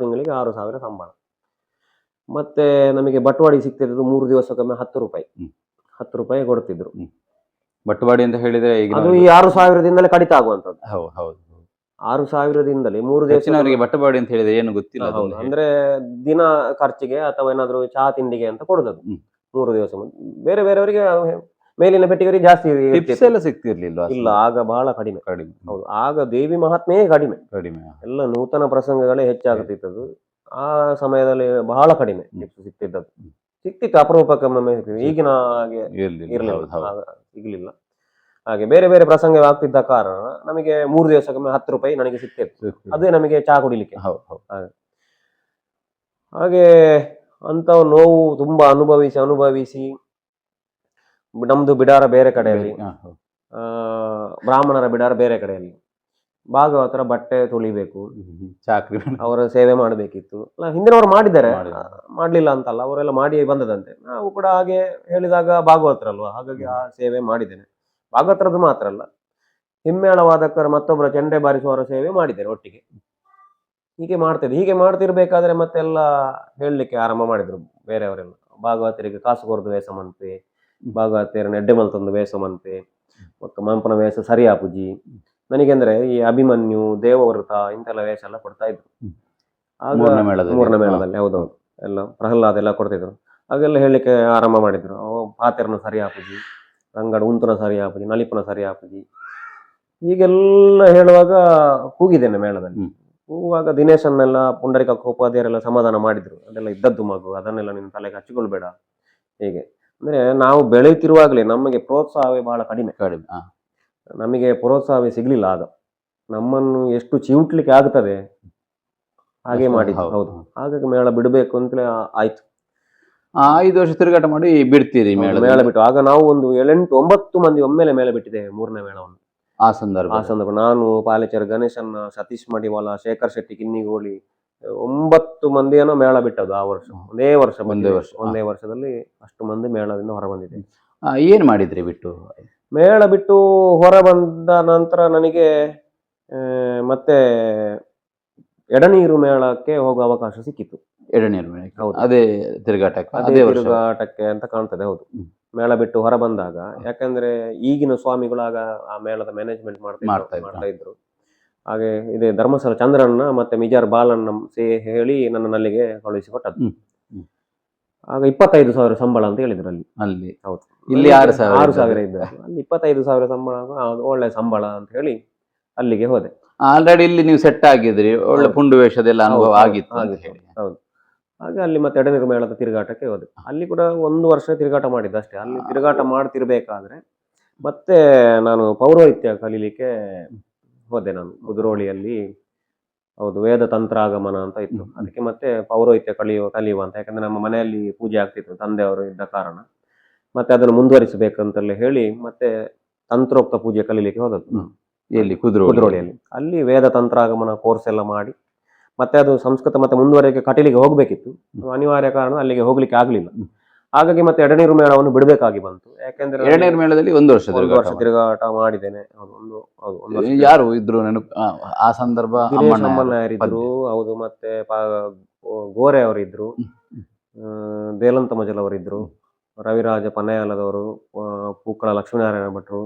6,000 ಸಂಬಳ. ಮತ್ತೆ ನಮಗೆ ಬಟ್ವಾಡಿ ಸಿಗ್ತಿದ್ದು 3 ದಿವಸಕ್ಕೊಮ್ಮೆ 10 ರೂಪಾಯಿ. 10 ರೂಪಾಯಿ ಕೊಡ್ತಿದ್ರು. ಬಟ್ವಾಡಿ ಅಂತ ಹೇಳಿದ್ರೆ ಅದು ಈ 6,000ದಿಂದಲೇ ಕಡಿತ ಆಗುವಂತದ್ದು. 6,000ದಿಂದಲೇ 3 ದಿವಸ ಬಟ್ವಾಡಿ ಅಂತ ಹೇಳಿದ್ರೆ ಏನು ಗೊತ್ತಿಲ್ಲ. ಅಂದ್ರೆ ದಿನ ಖರ್ಚಿಗೆ ಅಥವಾ ಏನಾದ್ರು ಚಹಾ ತಿಂಡಿಗೆ ಅಂತ ಕೊಡುದದು 3 ದಿವಸ. ಬೇರೆಯವರಿಗೆ ಮೇಲಿನ ಪೆಟ್ಟಿಗರಿಗೆ ಜಾಸ್ತಿ ಸಿಗ್ತಿರ್ಲಿಲ್ಲ. ಇಲ್ಲ, ಆಗ ಬಹಳ ಕಡಿಮೆ. ಹೌದು, ಆಗ ದೇವಿ ಮಹಾತ್ಮೆ ಕಡಿಮೆ. ಎಲ್ಲ ನೂತನ ಪ್ರಸಂಗಗಳೇ ಹೆಚ್ಚಾಗುತ್ತಿದ್ದದ್ದು. ಆ ಸಮಯದಲ್ಲಿ ಬಹಳ ಕಡಿಮೆ ಸಿಗ್ತಿದ್ದದ್ದು. ಸಿಕ್ತಿತ್ತು ಅಪರೂಪಕ್ಕೊಮ್ಮೆ. ಈಗಿನ ಹಾಗೆ ಸಿಗ್ಲಿಲ್ಲ. ಹಾಗೆ ಬೇರೆ ಬೇರೆ ಪ್ರಸಂಗ ಆಗ್ತಿದ್ದ ಕಾರಣ ನಮಗೆ 3 ದಿವಸಕ್ಕೊಮ್ಮೆ 10 ರೂಪಾಯಿ ನನಗೆ ಸಿಗ್ತಿತ್ತು. ಅದೇ ನಮಗೆ ಚಹಾ ಕುಡಿಲಿಕ್ಕೆ. ಹಾಗೆ ಅಂತ ನೋವು ತುಂಬಾ ಅನುಭವಿಸಿ ನಮ್ದು ಬಿಡಾರ ಬೇರೆ ಕಡೆಯಲ್ಲಿ, ಬ್ರಾಹ್ಮಣರ ಬಿಡಾರ ಬೇರೆ ಕಡೆಯಲ್ಲಿ. ಭಾಗವತರ ಬಟ್ಟೆ ತೊಳಿಬೇಕು, ಚಾಕ್ರಿ ಅವರ ಸೇವೆ ಮಾಡಬೇಕಿತ್ತು. ಹಿಂದಿನವರು ಮಾಡಿದ್ದಾರೆ, ಮಾಡ್ಲಿಲ್ಲ ಅಂತಲ್ಲ, ಅವರೆಲ್ಲ ಮಾಡಿ ಬಂದದಂತೆ. ನಾವು ಕೂಡ ಹಾಗೆ ಹೇಳಿದಾಗ ಭಾಗವತರಲ್ವಾ, ಹಾಗಾಗಿ ಆ ಸೇವೆ ಮಾಡಿದ್ದೇನೆ. ಭಾಗವತರದ್ದು ಮಾತ್ರ ಅಲ್ಲ, ಹಿಮ್ಮೇಳವಾದಕರ ಮತ್ತೊಬ್ಬರ ಚೆಂಡೆ ಬಾರಿಸುವವರ ಸೇವೆ ಮಾಡಿದ್ದೇನೆ ಒಟ್ಟಿಗೆ. ಹೀಗೆ ಮಾಡ್ತಿರ್ಬೇಕಾದ್ರೆ ಮತ್ತೆಲ್ಲ ಹೇಳಲಿಕ್ಕೆ ಆರಂಭ ಮಾಡಿದ್ರು ಬೇರೆಯವರೆಲ್ಲ. ಭಾಗವತರಿಗೆ ಕಾಸು ಕೊರದು ವೇಷ ಮನ್ಪೆ, ಭಾಗವತರನ್ನ ಎಡ್ಡೆಮಲ್ ತಂದು ವೇಷ ಮನ್ಪೆ, ಮತ್ತು ಮಂಪನ ವೇಷ ಸರಿಯಾಪುಜಿ. ನನಗೆಂದ್ರೆ ಈ ಅಭಿಮನ್ಯು, ದೇವವ್ರತ ಇಂತೆಲ್ಲ ವೇಷ ಎಲ್ಲ ಕೊಡ್ತಾ ಇದ್ರು ಆಗ 3ನೇ ಮೇಳದಲ್ಲಿ. ಹೌದೌದು, ಎಲ್ಲ ಪ್ರಹ್ಲಾದ ಎಲ್ಲ ಕೊಡ್ತಿದ್ರು. ಹಾಗೆಲ್ಲ ಹೇಳಲಿಕ್ಕೆ ಆರಂಭ ಮಾಡಿದ್ರು. ಪಾತೆರನ ಸರಿಯಾಪುಜಿ, ರಂಗಡ ಉಂತುನ ಸರಿಯಾಪುಜಿ, ನಲಿಪನ ಸರಿಯಾಪುಜಿ, ಹೀಗೆಲ್ಲ ಹೇಳುವಾಗ ಕೂಗಿದ್ದೇನೆ ಮೇಳದಲ್ಲಿ. ಕೂಗುವಾಗ ದಿನೇಶನ್ನೆಲ್ಲ ಪುಂಡರಿಕ ಉಪಾಧ್ಯಾಯರೆಲ್ಲ ಸಮಾಧಾನ ಮಾಡಿದ್ರು. ಅದೆಲ್ಲ ಇದ್ದದ್ದು ಮಗು, ಅದನ್ನೆಲ್ಲ ನಿನ್ನ ತಲೆಗೆ ಹಚ್ಚಿಕೊಳ್ಬೇಡ. ಹೀಗೆ ಅಂದ್ರೆ ನಾವು ಬೆಳೆಯುತ್ತಿರುವಾಗಲೇ ನಮಗೆ ಪ್ರೋತ್ಸಾಹವೇ ಬಹಳ ಕಡಿಮೆ. ನಮಗೆ ಪ್ರೋತ್ಸಾಹವೇ ಸಿಗ್ಲಿಲ್ಲ ಆಗ. ನಮ್ಮನ್ನು ಎಷ್ಟು ಚಿವುಟ್ಲಿಕ್ಕೆ ಆಗ್ತದೆ ಹಾಗೆ ಮಾಡಿದ್ದು. ಹೌದು, ಹಾಗಾಗಿ ಮೇಳ ಬಿಡಬೇಕು ಅಂತಲೇ ಆಯ್ತು. 5 ವರ್ಷ ತಿರುಗಾಟ ಮಾಡಿ ಬಿಡ್ತೀರಿ ಮೇಳ ಬಿಟ್ಟು. ಆಗ ನಾವು ಒಂದು 8-9 ಮಂದಿ ಒಮ್ಮೆಲೆ ಮೇಳ ಬಿಟ್ಟಿದ್ದೇವೆ 3ನೇ ಮೇಳವನ್ನು. ಆ ಸಂದರ್ಭ ನಾನು, ಪಾಲೇಚರ್ ಗಣೇಶನ್ನ, ಸತೀಶ್ ಮಡಿವಾಳ, ಶೇಖರ್ ಶೆಟ್ಟಿ ಕಿನ್ನಿಗೋಳಿ 9 ಮಂದಿಯನ್ನು ಮೇಳ ಬಿಟ್ಟದ್ದು ಆ ವರ್ಷ. ಒಂದೇ ವರ್ಷದಲ್ಲಿ ಅಷ್ಟು ಮಂದಿ ಮೇಳದಿಂದ ಹೊರ ಬಂದಿದೆ. ಏನ್ ಮಾಡಿದ್ರಿ ಬಿಟ್ಟು? ಮೇಳ ಬಿಟ್ಟು ಹೊರ ಬಂದ ನಂತರ ನನಗೆ ಮತ್ತೆ ಎಡನೀರು ಮೇಳಕ್ಕೆ ಹೋಗುವ ಅವಕಾಶ ಸಿಕ್ಕಿತ್ತು. ಎಡನೀರು ಮೇಳಕ್ಕೆ? ಹೌದು, ಅದೇ ತಿರುಗಾಟಕ್ಕೆ ಅಂತ ಕಾಣ್ತದೆ. ಹೌದು, ಮೇಳ ಬಿಟ್ಟು ಹೊರ ಬಂದಾಗ, ಯಾಕಂದ್ರೆ ಈಗಿನ ಸ್ವಾಮಿಗಳಾಗ ಆ ಮೇಳದ ಮ್ಯಾನೇಜ್ಮೆಂಟ್ ಮಾಡ್ತಾ ಇದ್ರು. ಹಾಗೆ ಇದೇ ಧರ್ಮಸ್ಥಳ ಚಂದ್ರನ್ನ ಮತ್ತೆ ಮಿಜಾರ್ ಬಾಲನ್ನ ಹೇಳಿ ನನ್ನನ್ನು ಅಲ್ಲಿಗೆ ಕಳುಹಿಸಿಕೊಟ್ಟದ್ದು. ಹ್ಮ್. ಆಗ 25,000 ಸಂಬಳ ಅಂತ ಹೇಳಿದ್ರು ಅಲ್ಲಿ. ಅಲ್ಲಿ ಹೌದು, ಇಲ್ಲಿ 6,000 6,000 ಇದ್ದು ಅಲ್ಲಿ 25,000 ಸಂಬಳ, ಅದು ಒಳ್ಳೆ ಸಂಬಳ ಅಂತ ಹೇಳಿ ಅಲ್ಲಿಗೆ ಹೋದೆ. ಆಲ್ರೆಡಿ ಇಲ್ಲಿ ನೀವು ಸೆಟ್ ಆಗಿದ್ರಿ, ಒಳ್ಳೆ ಪುಂಡು ವೇಷದೆಲ್ಲ ಅನುಭವ ಹೌದು, ಆಗಿತ್ತು ಅಂತ ಆಗಿತ್ತು. ಹೇಳಿ. ಹೌದು. ಹಾಗೆ ಅಲ್ಲಿ ಮತ್ತೆ ಎಡನೀರು ಮೇಳದ ತಿರುಗಾಟಕ್ಕೆ ಹೋದೆ. ಅಲ್ಲಿ ಕೂಡ 1 ವರ್ಷ ತಿರುಗಾಟ ಮಾಡಿದ್ದೆ ಅಷ್ಟೇ. ಅಲ್ಲಿ ತಿರುಗಾಟ ಮಾಡ್ತಿರ್ಬೇಕಾದ್ರೆ ಮತ್ತೆ ನಾನು ಪೌರೋಹಿತ್ಯ ಕಲೀಲಿಕ್ಕೆ ಹೋದೆ. ನಾನು ಕುದ್ರೋಳಿಯಲ್ಲಿ, ಹೌದು, ವೇದ ತಂತ್ರಾಗಮನ ಅಂತ ಇತ್ತು. ಅದಕ್ಕೆ ಮತ್ತೆ ಪೌರೋಹಿತ್ಯ ಕಲಿಯುವ ಅಂತ, ಯಾಕಂದ್ರೆ ನಮ್ಮ ಮನೆಯಲ್ಲಿ ಪೂಜೆ ಆಗ್ತಿತ್ತು, ತಂದೆಯವರು ಇದ್ದ ಕಾರಣ ಮತ್ತೆ ಅದನ್ನು ಮುಂದುವರಿಸಬೇಕಂತಲೇ ಹೇಳಿ ಮತ್ತೆ ತಂತ್ರೋಕ್ತ ಪೂಜೆ ಕಲೀಲಿಕ್ಕೆ ಹೋದದ್ದು. ಎಲ್ಲಿ? ಕುದ್ರೋಳಿಯಲ್ಲಿ. ಅಲ್ಲಿ ವೇದ ತಂತ್ರಾಗಮನ ಕೋರ್ಸ್ ಎಲ್ಲ ಮಾಡಿ ಮತ್ತೆ ಅದು ಸಂಸ್ಕೃತ ಮತ್ತೆ ಮುಂದುವರೆಗೆ ಕಟೀಲಿಗೆ ಹೋಗ್ಬೇಕಿತ್ತು. ಅನಿವಾರ್ಯ ಕಾರಣ ಅಲ್ಲಿಗೆ ಹೋಗ್ಲಿಕ್ಕೆ ಆಗ್ಲಿಲ್ಲ. ಹಾಗಾಗಿ ಮತ್ತೆ ಎಡನೀರು ಮೇಳವನ್ನು ಬಿಡಬೇಕಾಗಿ ಬಂತು. ಯಾಕೆಂದ್ರೆ ಎಡನೀರು ಮೇಳದಲ್ಲಿ 1 ವರ್ಷ ತಿರುಗಾಟ ಮಾಡಿದ್ದೇನೆ. ಒಂದು ವರ್ಷ. ಯಾರು ಇದ್ರು ನೆನಪು ಆ ಸಂದರ್ಭ? ಅಮ್ಮಣ್ಣರಿದ್ರು, ಹೌದು, ಮತ್ತೆ ಗೋರೆ ಅವರಿದ್ರು, ದೇಲಂತ ಮಜಲ್ ಅವರಿದ್ರು, ರವಿರಾಜ ಪನ್ನಯಾಲದವರು, ಪೂಕ್ಕಳ ಲಕ್ಷ್ಮೀನಾರಾಯಣ ಭಟ್ರು,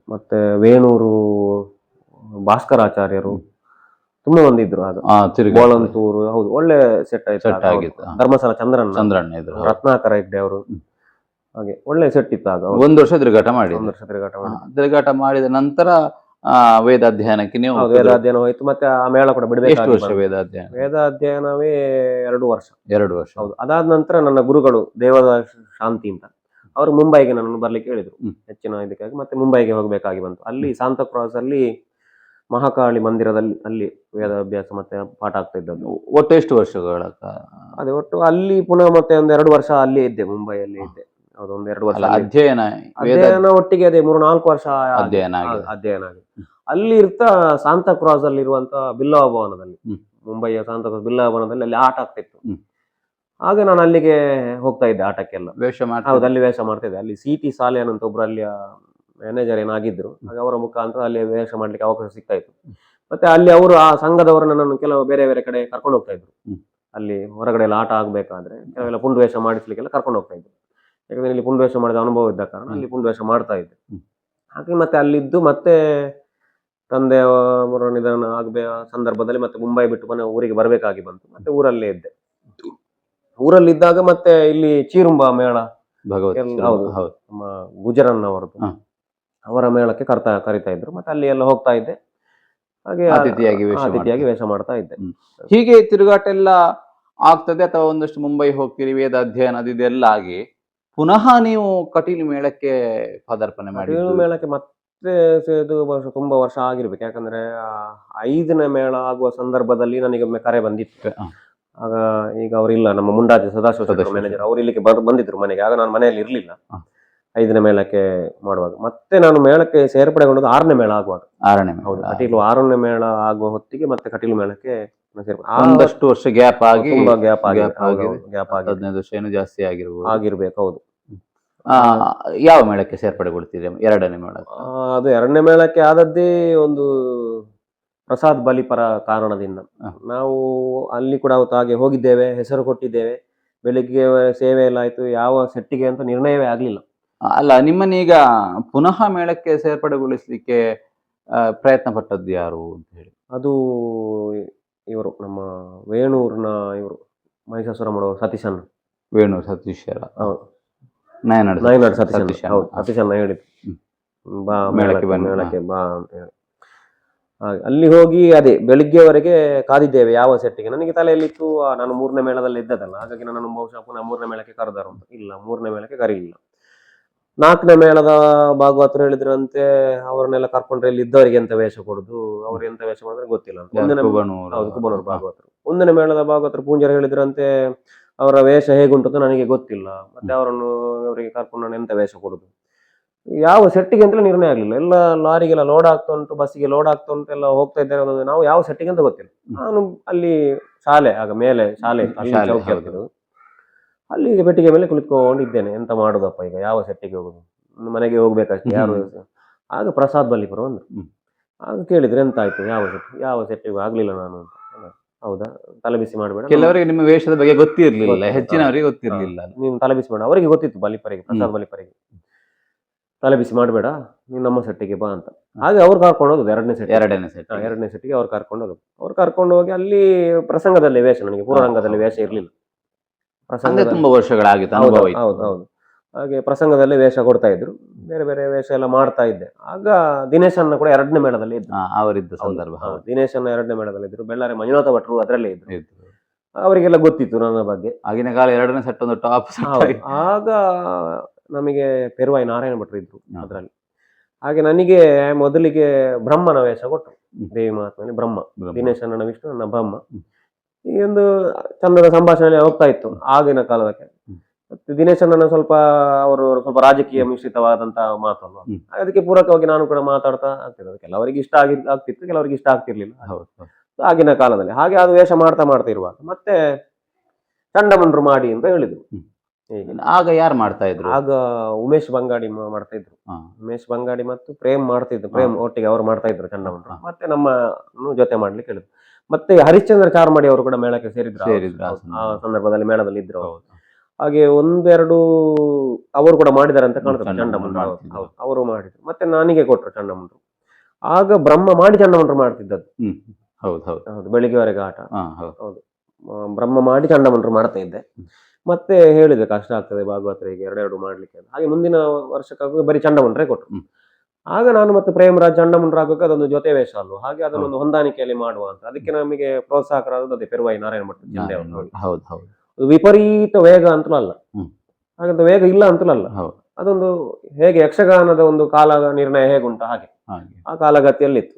ಮತ್ತೆ ವೇಣೂರು ಭಾಸ್ಕರಾಚಾರ್ಯರು, ತುಂಬಾ ಮಂದಿ ಇದ್ರು. ಆಗ ಬೋಳಂತೂರು, ಹೌದು, ಒಳ್ಳೆ ಸೆಟ್ ಆಯ್ತು. ಧರ್ಮಸ್ಥಳ ಚಂದ್ರಣ್ಣ ಇದ್ರು, ರತ್ನಾಕರ ಹೆಗ್ಡೆ ಅವರು, ಹಾಗೆ ಒಳ್ಳೆ ಸೆಟ್ ಇತ್ತು ಆಗ. 1 ವರ್ಷ ತಿರುಗಾಟ ಮಾಡಿ. 1 ವರ್ಷ ತಿರುಗಾಟ ಮಾಡಿದ ನಂತರ ವೇದಾಧ್ಯಯನಕ್ಕೆ ನೀವು? ವೇದಾಧ್ಯಯನ ಹೋಯ್ತು. ಮತ್ತೆ ಆ ಮೇಳ ಕೂಡ ಬಿಡಬೇಕು. ಎಷ್ಟು ವರ್ಷ ವೇದಾಧ್ಯಯನ? ವೇದಾಧ್ಯಯನವೇ 2 ವರ್ಷ. 2 ವರ್ಷ. ಹೌದು. ಅದಾದ ನಂತರ ನನ್ನ ಗುರುಗಳು ದೇವದ ಶಾಂತಿ ಅಂತ, ಅವರು ಮುಂಬೈಗೆ ನನ್ನನ್ನು ಬರ್ಲಿಕ್ಕೆ ಹೇಳಿದ್ರು ಹೆಚ್ಚಿನ ಇದಕ್ಕಾಗಿ. ಮತ್ತೆ ಮುಂಬೈಗೆ ಹೋಗ್ಬೇಕಾಗಿ ಬಂತು. ಅಲ್ಲಿ ಸಾಂತಾಕ್ರಾಸ್ ಅಲ್ಲಿ ಮಹಾಕಾಳಿ ಮಂದಿರದಲ್ಲಿ ಅಲ್ಲಿ ವೇದಾಭ್ಯಾಸ ಮತ್ತೆ ಪಾಠ ಆಗ್ತಾ ಇದ್ದದ್ದು. ಒಟ್ಟು ಎಷ್ಟು ವರ್ಷಗಳ? ಅದೇ ಒಟ್ಟು ಅಲ್ಲಿ ಪುನಃ ಮತ್ತೆ 1-2 ವರ್ಷ ಅಲ್ಲಿ ಇದ್ದೆ, ಮುಂಬೈಯಲ್ಲಿ ಇದ್ದೆ. ಹೌದು, 1-2 ವರ್ಷ ಅಧ್ಯಯನ ಒಟ್ಟಿಗೆ. ಅದೇ 3-4 ವರ್ಷ ಅಧ್ಯಯನ ಆಗಿದೆ. ಅಲ್ಲಿ ಇರ್ತಾ ಸಾಂತಾಕ್ರಾಸ್ ಅಲ್ಲಿ ಇರುವಂತ ಬಿಲ್ಲವ ಭವನದಲ್ಲಿ, ಮುಂಬೈಯ ಸಾಂತಾಕ್ರಾಸ್ ಬಿಲ್ಲವ ಭವನದಲ್ಲಿ ಅಲ್ಲಿ ಆಟ ಆಗ್ತಿತ್ತು. ಆಗ ನಾನು ಅಲ್ಲಿಗೆ ಹೋಗ್ತಾ ಇದ್ದೆ ಆಟಕ್ಕೆಲ್ಲ. ಹೌದು, ಅಲ್ಲಿ ವೇಷ ಮಾಡ್ತಾ ಇದ್ದೆ. ಅಲ್ಲಿ CT ಸಾಲಿಯನ್ ಅಂತ ಒಬ್ರು ಅಲ್ಲಿಯ ಮ್ಯಾನೇಜರ್ ಏನಾಗಿದ್ರು, ಹಾಗೆ ಅವರ ಮುಖಾಂತರ ಅಲ್ಲಿ ವೇಷ ಮಾಡ್ಲಿಕ್ಕೆ ಅವಕಾಶ ಸಿಗ್ತಾ ಇತ್ತು. ಮತ್ತೆ ಅಲ್ಲಿ ಅವರು ಆ ಸಂಘದವರು ನನ್ನನ್ನು ಕೆಲವು ಬೇರೆ ಬೇರೆ ಕಡೆ ಕರ್ಕೊಂಡು ಹೋಗ್ತಾ ಇದ್ರು. ಅಲ್ಲಿ ಹೊರಗಡೆ ಎಲ್ಲ ಆಟ ಆಗ್ಬೇಕಾದ್ರೆ ಕೆಲವೆಲ್ಲ ಪುಂಡು ವೇಷ ಮಾಡಿಸ್ಲಿಕ್ಕೆಲ್ಲ ಕರ್ಕೊಂಡು ಹೋಗ್ತಾ ಇದ್ರು. ಯಾಕಂದ್ರೆ ಇಲ್ಲಿ ಪುಂಡು ವೇಷ ಮಾಡಿದ ಅನುಭವ ಇದ್ದ ಕಾರಣ ಅಲ್ಲಿ ಪುಂಡು ವೇಷ ಮಾಡ್ತಾ ಇದ್ದೆ. ಹಾಗೆ ಮತ್ತೆ ಅಲ್ಲಿದ್ದು ಮತ್ತೆ ತಂದೆಯವರ ನಿಧನ ಆಗಬೇಕ ಸಂದರ್ಭದಲ್ಲಿ ಮತ್ತೆ ಮುಂಬೈ ಬಿಟ್ಟು ಮನೆ ಊರಿಗೆ ಬರಬೇಕಾಗಿ ಬಂತು. ಮತ್ತೆ ಊರಲ್ಲೇ ಇದ್ದೆ. ಊರಲ್ಲಿದ್ದಾಗ ಮತ್ತೆ ಇಲ್ಲಿ ಚೀರುಂಬ ಮೇಳ, ಹೌದು, ನಮ್ಮ ಗುಜರನ್ ಅವರದ್ದು, ಅವರ ಮೇಳಕ್ಕೆ ಕರಿತಾ ಇದ್ರು. ಮತ್ತೆ ಅಲ್ಲಿ ಎಲ್ಲ ಹೋಗ್ತಾ ಇದ್ದೆ. ಹಾಗೆ ಅತಿಥಿಯಾಗಿ ವೇಷ ಮಾಡ್ತಾ ಇದ್ದೆ. ಹೀಗೆ ತಿರುಗಾಟ ಎಲ್ಲ ಆಗ್ತದೆ ಅಥವಾ ಒಂದಷ್ಟು ಮುಂಬೈ ಹೋಗ್ತೀರಿ, ವೇದ ಅಧ್ಯಯನ ಅದೆಲ್ಲ ಆಗಿ ಪುನಃ ನೀವು ಕಟೀಲು ಮೇಳಕ್ಕೆ ಪದಾರ್ಪಣೆ ಮಾಡಿ? ಕಟೀಲು ಮೇಳಕ್ಕೆ ಮತ್ತೆ ಇದು ತುಂಬಾ ವರ್ಷ ಆಗಿರ್ಬೇಕು. ಯಾಕಂದ್ರೆ 5ನೇ ಮೇಳ ಆಗುವ ಸಂದರ್ಭದಲ್ಲಿ ನನಗೆ ಒಮ್ಮೆ ಕರೆ ಬಂದಿತ್ತು. ಆಗ ಈಗ ಅವರಿಲ್ಲ, ನಮ್ಮ ಮುಂಡಾಜೆ ಸದಾಶಿವ ಮ್ಯಾನೇಜರ್, ಅವ್ರು ಇಲ್ಲಿಗೆ ಬಂದಿದ್ರು ಮನೆಗೆ. ಆಗ ನಾನು ಮನೆಯಲ್ಲಿ ಇರ್ಲಿಲ್ಲ 5ನೇ ಮೇಳಕ್ಕೆ ಮಾಡುವಾಗ. ಮತ್ತೆ ನಾನು ಮೇಳಕ್ಕೆ ಸೇರ್ಪಡೆಗೊಂಡದ್ದು 6ನೇ ಮೇಳ ಆಗುವಾಗ. 6ನೇ ಮೇಳ? ಹೌದು, ಕಟೀಲು 6ನೇ ಮೇಳ ಆಗುವ ಹೊತ್ತಿಗೆ ಮತ್ತೆ ಕಟೀಲು ಮೇಳಕ್ಕೆ ಒಂದಷ್ಟು ವರ್ಷ ಗ್ಯಾಪ್ ಆಗಿ, ತುಂಬಾ ಗ್ಯಾಪ್ ಆಗಿ 15 ವರ್ಷ ಏನು ಜಾಸ್ತಿ ಆಗಿರ್ಬೇಕು. ಹೌದು. ಯಾವ ಮೇಳಕ್ಕೆ ಸೇರ್ಪಡೆಗೊಳ್ತೀರಿ? 2ನೇ ಮೇಳ? ಅದು 2ನೇ ಮೇಳಕ್ಕೆ ಆದದ್ದೇ ಒಂದು ಪ್ರಸಾದ್ ಬಲಿಪರ ಕಾರಣದಿಂದ. ನಾವು ಅಲ್ಲಿ ಕೂಡ ಹಾಗೆ ಹೋಗಿದ್ದೇವೆ, ಹೆಸರು ಕೊಟ್ಟಿದ್ದೇವೆ. ಬೆಳಿಗ್ಗೆ ಸೇವೆ ಎಲ್ಲ ಆಯ್ತು, ಯಾವ ಸೆಟ್ಟಿಗೆ ಅಂತ ನಿರ್ಣಯವೇ ಆಗ್ಲಿಲ್ಲ. ಅಲ್ಲ, ನಿಮ್ಮನ್ನೀಗ ಪುನಃ ಮೇಳಕ್ಕೆ ಸೇರ್ಪಡೆಗೊಳಿಸ್ಲಿಕ್ಕೆ ಪ್ರಯತ್ನ ಪಟ್ಟದ್ದು ಯಾರು ಅಂತ ಹೇಳಿ? ಅದು ಇವರು ನಮ್ಮ ವೇಣೂರ್ನ ಇವರು ಮಹಿಷಾಸುರ ಮಾಡುವ ಸತೀಶಣ್ಣ. ವೇಣೂರು ಸತೀಶರ? ಹೌದು, ನಯನಾಡ್ ಸತೀಶಣ್ಣ. ಹೌದು, ಸತೀಶಣ್ಣ ಹೇಳಿದ್ರು ಬಾ ಮೇಳಕ್ಕೆ ಬಾ ಅಂತ ಹೇಳಿ. ಅಲ್ಲಿ ಹೋಗಿ ಅದೇ ಬೆಳಿಗ್ಗೆವರೆಗೆ ಕಾದಿದ್ದೇವೆ ಯಾವ ಸೆಟ್ಟಿಗೆ. ನನಗೆ ತಲೆಯಲ್ಲಿತ್ತು ನಾನು 3ನೇ ಮೇಳದಲ್ಲಿ ಇದ್ದದಲ್ಲ, ಹಾಗಾಗಿ ನಾನು ಬಹುಶಃ ಪುನಃ 3ನೇ ಮೇಳಕ್ಕೆ ಕರೆದರು ಅಂತ. ಇಲ್ಲ, 3ನೇ ಮೇಳಕ್ಕೆ ಕರೀಲಿಲ್ಲ. 4ನೇ ಮೇಳದ ಭಾಗವತರು ಹೇಳಿದ್ರಂತೆ ಅವ್ರನ್ನೆಲ್ಲ ಕರ್ಕೊಂಡ್ರೆ ಇಲ್ಲಿ ಇದ್ದವರಿಗೆ ಎಂತ ವೇಷ ಕೊಡುದು, ಅವ್ರು ಎಂತ ವೇಷ ಮಾಡಿದ್ರೆ ಗೊತ್ತಿಲ್ಲ ಅಂತ. ಹೌದು, ಕುಬನೂರು ಭಾಗವತರು. 1ನೇ ಮೇಳದ ಭಾಗವತರು ಪೂಂಜಾರಿ ಹೇಳಿದ್ರಂತೆ ಅವರ ವೇಷ ಹೇಗುಂಟು ಅಂತ ನನಗೆ ಗೊತ್ತಿಲ್ಲ, ಮತ್ತೆ ಅವರಿಗೆ ಕರ್ಕೊಂಡು ನಾನು ಎಂತ ವೇಷ ಕೊಡುದು, ಯಾವ ಸೆಟ್ಟಿಗೆ ಅಂತಲೇ ನಿರ್ಣಯ ಆಗ್ಲಿಲ್ಲ. ಎಲ್ಲ ಲಾರಿಗೆಲ್ಲ ಲೋಡ್ ಆಗ್ತಾ ಉಂಟು, ಬಸ್ಸಿಗೆ ಲೋಡ್ ಆಗ್ತಾ ಉಂಟು, ಎಲ್ಲ ಹೋಗ್ತಾ ಇದ್ದಾರೆ. ನಾವು ಯಾವ ಸೆಟ್ಟಿಗೆ ಅಂತ ಗೊತ್ತಿಲ್ಲ. ನಾನು ಅಲ್ಲಿ ಶಾಲೆ, ಆಗ ಮೇಲೆ ಶಾಲೆ ಅಲ್ಲಿ ಪೆಟ್ಟಿಗೆ ಮೇಲೆ ಕುಳಿತುಕೊಂಡಿದ್ದೇನೆ. ಎಂತ ಮಾಡುದಪ್ಪ ಈಗ, ಯಾವ ಸೆಟ್ಟಿಗೆ ಹೋಗುದು, ಮನೆಗೆ ಹೋಗ್ಬೇಕಷ್ಟೇ. ಯಾರು ಆಗ ಪ್ರಸಾದ್ ಬಲಿಪುರ ಅಂದ್ರು. ಆಗ ಕೇಳಿದ್ರೆ ಎಂತ ಆಯ್ತು, ಯಾವ ಸೆಟ್ಟಿಗೂ ಆಗ್ಲಿಲ್ಲ ನಾನು ಅಂತ. ಹೌದಾ, ತಲೆಬಿಸಿ ಮಾಡಬೇಡ. ಕೆಲವರಿಗೆ ನಿಮ್ಮ ವೇಷದ ಬಗ್ಗೆ ಗೊತ್ತಿರ್ಲಿಲ್ಲ, ಹೆಚ್ಚಿನವರಿಗೆ ಗೊತ್ತಿರ್ಲಿಲ್ಲ. ನೀನು ತಲೆಬಿಸಿ ಮಾಡ. ಅವರಿಗೆ ಗೊತ್ತಿತ್ತು, ಬಲಿಪರಿಗೆ, ಪ್ರಸಾದ್ ಬಲಿಪರಿಗೆ. ತಲೆ ಬಿಸಿ ಮಾಡಬೇಡ, ನೀನು ನಮ್ಮ ಸೆಟ್ಟಿಗೆ ಬಾ ಅಂತ. ಹಾಗೆ ಅವ್ರು ಕರ್ಕೊಂಡು ಹೋಗುದು ಎರಡನೇ ಸೆಟ್ ಎರಡನೇ ಸೆಟ್ಟಿಗೆ ಅವ್ರು ಕರ್ಕೊಂಡು ಹೋಗುದು. ಅವ್ರು ಕರ್ಕೊಂಡು ಹೋಗಿ ಅಲ್ಲಿ ಪ್ರಸಂಗದಲ್ಲಿ ವೇಷ, ನನಗೆ ಪೂರ್ವರಂಗದಲ್ಲಿ ವೇಷ ಇರ್ಲಿಲ್ಲ. ತುಂಬಾ ವರ್ಷಗಳಾಗಿತ್ತು ಅನುಭವ ಇತ್ತು. ಹೌದು. ಹಾಗೆ ಪ್ರಸಂಗದಲ್ಲಿ ವೇಷ ಕೊಡ್ತಾ ಇದ್ರು, ಬೇರೆ ಬೇರೆ ವೇಷ ಎಲ್ಲ ಮಾಡ್ತಾ ಇದ್ದೆ. ಆಗ ದಿನೇಶ್ ಅನ್ನ ಕೂಡ ಎರಡನೇ ಮೇಳದಲ್ಲಿ ಇದ್ರು. ಅವರಿದ್ದ ಸಂದರ್ಭ. ದಿನೇಶ್ ಅನ್ನ ಎರಡನೇ ಮೇಳದಲ್ಲಿ ಇದ್ರು. ಬೆಳ್ಳಾರಿ ಮಂಜುನಾಥ ಭಟ್ರು ಅದರಲ್ಲೇ ಇದ್ರು. ಅವರಿಗೆಲ್ಲ ಗೊತ್ತಿತ್ತು ನನ್ನ ಬಗ್ಗೆ. ಆಗಿನ ಕಾಲ ಎರಡನೇ ಸೆಟ್ ಒಂದು ಟಾಪ್. ಆಗ ನಮಗೆ ಪೆರುವಾಯಿ ನಾರಾಯಣ ಭಟ್ರು ಇದ್ರು ಅದರಲ್ಲಿ. ಹಾಗೆ ನನಗೆ ಮೊದಲಿಗೆ ಬ್ರಹ್ಮನ ವೇಷ ಕೊಟ್ಟರು. ದೇವಿ ಮಹಾತ್ಮನಿ ಬ್ರಹ್ಮ, ದಿನೇಶ್ ಅಣ್ಣನ ವಿಷ್ಣು, ನನ್ನ ಬ್ರಹ್ಮ. ಈ ಒಂದು ಚಂದದ ಸಂಭಾಷಣೆ ಹೋಗ್ತಾ ಇತ್ತು ಆಗಿನ ಕಾಲದಕ್ಕೆ. ಮತ್ತೆ ದಿನೇಶ್ ಅಣ್ಣನ ಸ್ವಲ್ಪ ಸ್ವಲ್ಪ ರಾಜಕೀಯ ಮಿಶ್ರಿತವಾದಂತ ಮಾತಲ್ಲ, ಅದಕ್ಕೆ ಪೂರಕವಾಗಿ ನಾನು ಕೂಡ ಮಾತಾಡ್ತಾ ಆಗ್ತಿದ್ದೆ. ಕೆಲವರಿಗೆ ಇಷ್ಟ ಆಗ್ತಿತ್ತು, ಕೆಲವರಿಗೆ ಇಷ್ಟ ಆಗ್ತಿರ್ಲಿಲ್ಲ ಆಗಿನ ಕಾಲದಲ್ಲಿ. ಹಾಗೆ ಅದು ವೇಷ ಮಾಡ್ತಾ ಇರುವಾಗ ಮತ್ತೆ ಚಂಡಮುಂಡ್ರು ಮಾಡಿ ಅಂತ ಹೇಳಿದ್ರು. ಆಗ ಯಾರು ಮಾಡ್ತಾ ಇದ್ರು? ಆಗ ಉಮೇಶ್ ಬಂಗಾಡಿ ಮಾಡ್ತಾ ಇದ್ರು. ಉಮೇಶ್ ಬಂಗಾಡಿ ಮತ್ತು ಪ್ರೇಮ್ ಮಾಡ್ತಿದ್ರು. ಪ್ರೇಮ್ ಒಟ್ಟಿಗೆ ಅವ್ರು ಮಾಡ್ತಾ ಇದ್ರು ಚಂಡಮುಂಡ್ರು. ಮತ್ತೆ ನಮ್ಮ ಜೊತೆ ಮಾಡ್ಲಿಕ್ಕೆ ಹೇಳಿದ್ರು. ಮತ್ತೆ ಹರಿಶ್ಚಂದ್ರ ಚಾರ್ಮಾಡಿ ಅವರು ಕೂಡ ಮೇಳಕ್ಕೆ ಸೇರಿದ್ರು. ಆ ಸಂದರ್ಭದಲ್ಲಿ ಮೇಳದಲ್ಲಿ ಇದ್ರು. ಹಾಗೆ ಒಂದೆರಡು ಅವರು ಕೂಡ ಮಾಡಿದಾರೆ ಅಂತ ಕಾಣ್ತದೆ ಚಂಡಮುಂಡ್ರು. ಅವರು ಮಾಡಿದ್ರು. ಮತ್ತೆ ನನಗೆ ಕೊಟ್ರು ಚಂಡಮುಂಡ್ರು. ಆಗ ಬ್ರಹ್ಮ ಮಾಡಿ ಚಂಡಮುಂಡ್ರು ಮಾಡ್ತಿದ್ದದ್ದು. ಹೌದು, ಬೆಳಿಗ್ಗೆವರೆಗೆ ಆಟ. ಹೌದು, ಬ್ರಹ್ಮ ಮಾಡಿ ಚಂಡಮುಂಡ್ರು ಮಾಡ್ತಾ ಇದ್ದೆ. ಮತ್ತೆ ಹೇಳಿದೆ ಕಷ್ಟ ಆಗ್ತದೆ ಭಾಗವತರಿಗೆ ಎರಡೆರಡು ಮಾಡ್ಲಿಕ್ಕೆ. ಹಾಗೆ ಮುಂದಿನ ವರ್ಷಕ್ಕಾಗ ಬರೀ ಚಂಡಮುಂಡ್ರೆ ಕೊಟ್ರು. ಆಗ ನಾನು ಮತ್ತೆ ಪ್ರೇಮರಾಜ್ ಚಂಡಮುಂಡ್ರು ಆಗೋಕೆ ಅದೊಂದು ಜೊತೆ ವೇಷ ಅಲ್ವ, ಹಾಗೆ ಅದನ್ನೊಂದು ಹೊಂದಾಣಿಕೆಯಲ್ಲಿ ಮಾಡುವ ಅಂತ. ಅದಕ್ಕೆ ನಮಗೆ ಪ್ರೋತ್ಸಾಹಕರಾದ ಅದೇ ಪೆರುವಾಯಿ ನಾರಾಯಣ ಭಟ್ರು. ವಿಪರೀತ ವೇಗ ಅಂತಲೂ ಅಲ್ಲ, ಹಾಗಂತ ವೇಗ ಇಲ್ಲ ಅಂತಲೂ ಅಲ್ಲ. ಅದೊಂದು ಹೇಗೆ ಯಕ್ಷಗಾನದ ಒಂದು ಕಾಲ ನಿರ್ಣಯ ಹೇಗುಂಟು ಹಾಗೆ ಆ ಕಾಲಗತಿಯಲ್ಲಿತ್ತು.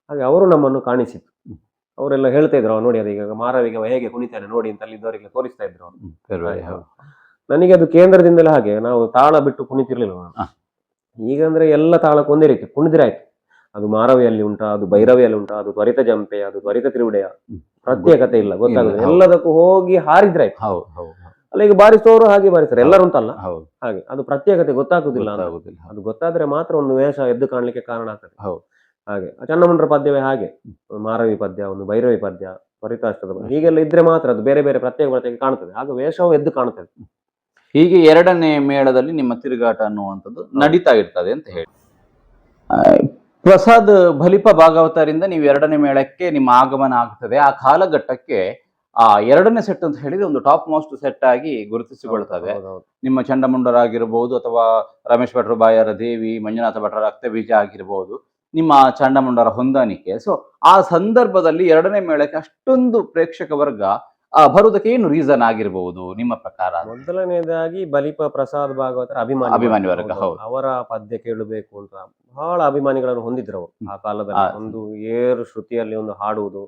ಹಾಗೆ ಅವರು ನಮ್ಮನ್ನು ಕಾಣಿಸಿತ್ತು. ಅವರೆಲ್ಲ ಹೇಳ್ತಾ ಇದ್ರು, ನೋಡಿ ಅದೀಗ ಮಾರವಿಗೆ ಹೇಗೆ ಕುಣಿತಾನೆ ನೋಡಿ ಅಂತ ಅಲ್ಲಿದ್ದವರಿಗೆ ತೋರಿಸ್ತಾ ಇದ್ರು. ನನಗೆ ಅದು ಕೇಂದ್ರದಿಂದಲೇ ಹಾಗೆ ನಾವು ತಾಳ ಬಿಟ್ಟು ಕುಣಿತಿರ್ಲಿಲ್ಲ ನಾನು. ಈಗ ಅಂದ್ರೆ ಎಲ್ಲ ತಾಳಕ್ಕೆ ಒಂದೇ ರೀತಿ ಕುಣಿದ್ರೆ ಆಯ್ತು. ಅದು ಮಾರವಿಯಲ್ಲಿ ಉಂಟಾ, ಅದು ಭೈರವಿಯಲ್ಲಿ ಉಂಟಾ, ಅದು ತ್ವರಿತ ಜಂಪೆ, ಅದು ತ್ವರಿತ ತ್ರಿವಿಡೆಯ, ಪ್ರತ್ಯೇಕತೆ ಇಲ್ಲ, ಗೊತ್ತಾಗುತ್ತೆ. ಎಲ್ಲದಕ್ಕೂ ಹೋಗಿ ಹಾರಿದ್ರೆ ಆಯ್ತು. ಅಲ್ಲ ಈಗ ಬಾರಿಸುವವರು ಹಾಗೆ ಬಾರಿಸ್ತಾರೆ, ಎಲ್ಲರೂ ಉಂಟಲ್ಲ ಹಾಗೆ. ಅದು ಪ್ರತ್ಯೇಕತೆ ಗೊತ್ತಾಗುದಿಲ್ಲ. ಅದು ಗೊತ್ತಾದ್ರೆ ಮಾತ್ರ ಒಂದು ವೇಷ ಎದ್ದು ಕಾಣ್ಲಿಕ್ಕೆ ಕಾರಣ ಆಗ್ತದೆ. ಹಾಗೆ ಚಂಡಮುಂಡ್ರ ಪದ್ಯವೇ ಹಾಗೆ, ಮಾರವಿ ಪದ್ಯ, ಒಂದು ಭೈರವಿ ಪದ್ಯ, ತ್ವರಿತಾಷ್ಟದ ಹೀಗೆಲ್ಲ ಇದ್ರೆ ಮಾತ್ರ ಅದು ಬೇರೆ ಬೇರೆ ಪ್ರತ್ಯೇಕ ಕಾಣ್ತದೆ. ಆಗ ವೇಷವು ಎದ್ದು ಕಾಣುತ್ತದೆ. ಹೀಗೆ ಎರಡನೇ ಮೇಳದಲ್ಲಿ ನಿಮ್ಮ ತಿರುಗಾಟ ಅನ್ನುವಂಥದ್ದು ನಡೀತಾ ಇರ್ತದೆ ಅಂತ ಹೇಳಿ. ಪ್ರಸಾದ್ ಬಲಿಪ ಭಾಗವತರಿಂದ ನೀವು ಎರಡನೇ ಮೇಳಕ್ಕೆ ನಿಮ್ಮ ಆಗಮನ ಆಗ್ತದೆ. ಆ ಕಾಲಘಟ್ಟಕ್ಕೆ ಆ ಎರಡನೇ ಸೆಟ್ ಅಂತ ಹೇಳಿದ್ರೆ ಒಂದು ಟಾಪ್ ಮೋಸ್ಟ್ ಸೆಟ್ ಆಗಿ ಗುರುತಿಸಿಕೊಳ್ತದೆ. ನಿಮ್ಮ ಚಂಡಮುಂಡರಾಗಿರ್ಬೋದು ಅಥವಾ ರಮೇಶ್ ಭಟ್ರು ಬಾಯರ ದೇವಿ, ಮಂಜುನಾಥ ಭಟ್ರ ರಕ್ತಬೀಜ ಆಗಿರ್ಬೋದು, ನಿಮ್ಮ ಚಂಡಮುಂಡರ ಹೊಂದಾಣಿಕೆ. ಸೊ ಆ ಸಂದರ್ಭದಲ್ಲಿ ಎರಡನೇ ಮೇಳಕ್ಕೆ ಅಷ್ಟೊಂದು ಪ್ರೇಕ್ಷಕ ವರ್ಗ ಬರುವುದಕ್ಕೆ ಏನು ರೀಸನ್ ಆಗಿರಬಹುದು ನಿಮ್ಮ ಪ್ರಕಾರ? ಮೊದಲನೇದಾಗಿ ಬಲಿಪ ಪ್ರಸಾದ್ ಭಾಗವತರ ಅಭಿಮಾನಿ ವರ್ಗ. ಅವರ ಪದ್ಯ ಕೇಳಬೇಕು ಅಂತ ಬಹಳ ಅಭಿಮಾನಿಗಳನ್ನು ಹೊಂದಿದ್ರು ಅವರು ಆ ಕಾಲದಲ್ಲಿ. ಒಂದು ಏರು ಶ್ರುತಿಯಲ್ಲಿ ಒಂದು ಹಾಡುವುದು,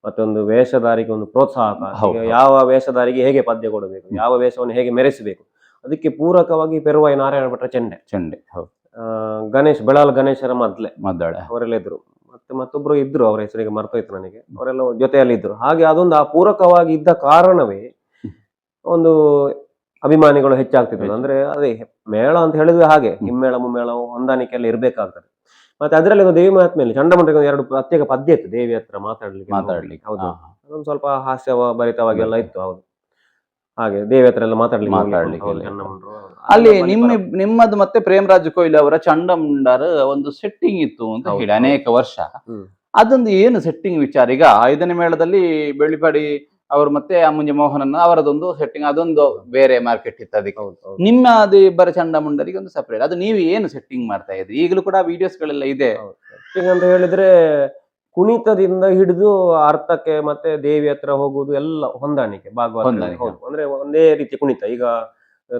ಮತ್ತೊಂದು ವೇಷಧಾರಿಗೆ ಒಂದು ಪ್ರೋತ್ಸಾಹ, ಯಾವ ವೇಷಧಾರಿಗೆ ಹೇಗೆ ಪದ್ಯ ಕೊಡಬೇಕು, ಯಾವ ವೇಷವನ್ನು ಹೇಗೆ ಮೆರೆಸಬೇಕು, ಅದಕ್ಕೆ ಪೂರಕವಾಗಿ ಪೆರುವಾಯಿ ನಾರಾಯಣ ಭಟ್ರ ಚೆಂಡೆ, ಗಣೇಶ್ ಬೆಳಾಲ್ ಗಣೇಶರ ಮದ್ದಳೆ ಅವರೆಲ್ಲ ಇದ್ರು. ಮತ್ತೆ ಮತ್ತೊಬ್ರು ಇದ್ರು, ಅವರ ಹೆಸರಿಗೆ ಮರ್ತೋಯ್ತು ನನಗೆ. ಅವರೆಲ್ಲ ಜೊತೆಯಲ್ಲಿ ಇದ್ರು. ಹಾಗೆ ಅದೊಂದು ಆ ಪೂರಕವಾಗಿ ಇದ್ದ ಕಾರಣವೇ ಒಂದು ಅಭಿಮಾನಿಗಳು ಹೆಚ್ಚಾಗ್ತಿದ್ರು. ಅಂದ್ರೆ ಅದೇ ಮೇಳ ಅಂತ ಹೇಳಿದ್ರೆ ಹಾಗೆ ಹಿಮ್ಮೇಳ ಮುಮ್ಮೇಳ ಹೊಂದಾಣಿಕೆಯಲ್ಲಿ ಇರ್ಬೇಕಾಗ್ತದೆ. ಮತ್ತೆ ಅದರಲ್ಲಿ ಒಂದು ದೇವಿ ಮಹಾತ್ಮೆಯಲ್ಲಿ ಚಂಡಮುಂಡರಿಗೆ ಎರಡು ಪ್ರತ್ಯೇಕ ಪದ್ಯ ಇತ್ತು ದೇವಿ ಹತ್ರ ಮಾತಾಡ್ಲಿಕ್ಕೆ. ಹೌದು, ಅದೊಂದು ಸ್ವಲ್ಪ ಹಾಸ್ಯ ಭರಿತವಾಗಿ ಎಲ್ಲ ಇತ್ತು. ಹೌದು, ಹಾಗೆ ದೇವಿ ಹತ್ರ ಎಲ್ಲ ಮಾತಾಡ್ಲಿಕ್ಕೆ ಅಲ್ಲಿ ನಿಮ್ಮದು ಮತ್ತೆ ಪ್ರೇಮರಾಜ್ ಕೊಯ್ಲಿ ಅವರ ಚಂಡಮುಂಡರ ಒಂದು ಸೆಟ್ಟಿಂಗ್ ಇತ್ತು ಅಂತ ಹೇಳಿ ಅನೇಕ ವರ್ಷ. ಅದೊಂದು ಏನು ಸೆಟ್ಟಿಂಗ್ ವಿಚಾರ? ಈಗ 5ನೇ ಮೇಳದಲ್ಲಿ ಬೆಳ್ಳಿಪಾಡಿ ಅವರು ಮತ್ತೆ ಮುಂಜೆ ಮೋಹನನ್ನ ಅವರದೊಂದು ಸೆಟ್ಟಿಂಗ್, ಅದೊಂದು ಬೇರೆ ಮಾರ್ಕೆಟ್ ಇತ್ತು. ಅದಕ್ಕೆ ನಿಮ್ಮ ಅದು ಇಬ್ಬರ ಚಂಡಮುಂಡರಿಗೆ ಒಂದು ಸಪರೇಟ್. ಅದು ನೀವು ಏನು ಸೆಟ್ಟಿಂಗ್ ಮಾಡ್ತಾ ಇದ್ರಿ? ಈಗಲೂ ಕೂಡ ವಿಡಿಯೋಸ್ ಗಳೆಲ್ಲ ಇದೆ. ಸೆಟ್ಟಿಂಗ್ ಅಂತ ಹೇಳಿದ್ರೆ ಕುಣಿತದಿಂದ ಹಿಡಿದು ಅರ್ಥಕ್ಕೆ ಮತ್ತೆ ದೇವಿ ಹತ್ರ ಹೋಗುವುದು ಎಲ್ಲ ಹೊಂದಾಣಿಕೆ ಭಾಗವತ. ಅಂದ್ರೆ ಒಂದೇ ರೀತಿ ಕುಣಿತ. ಈಗ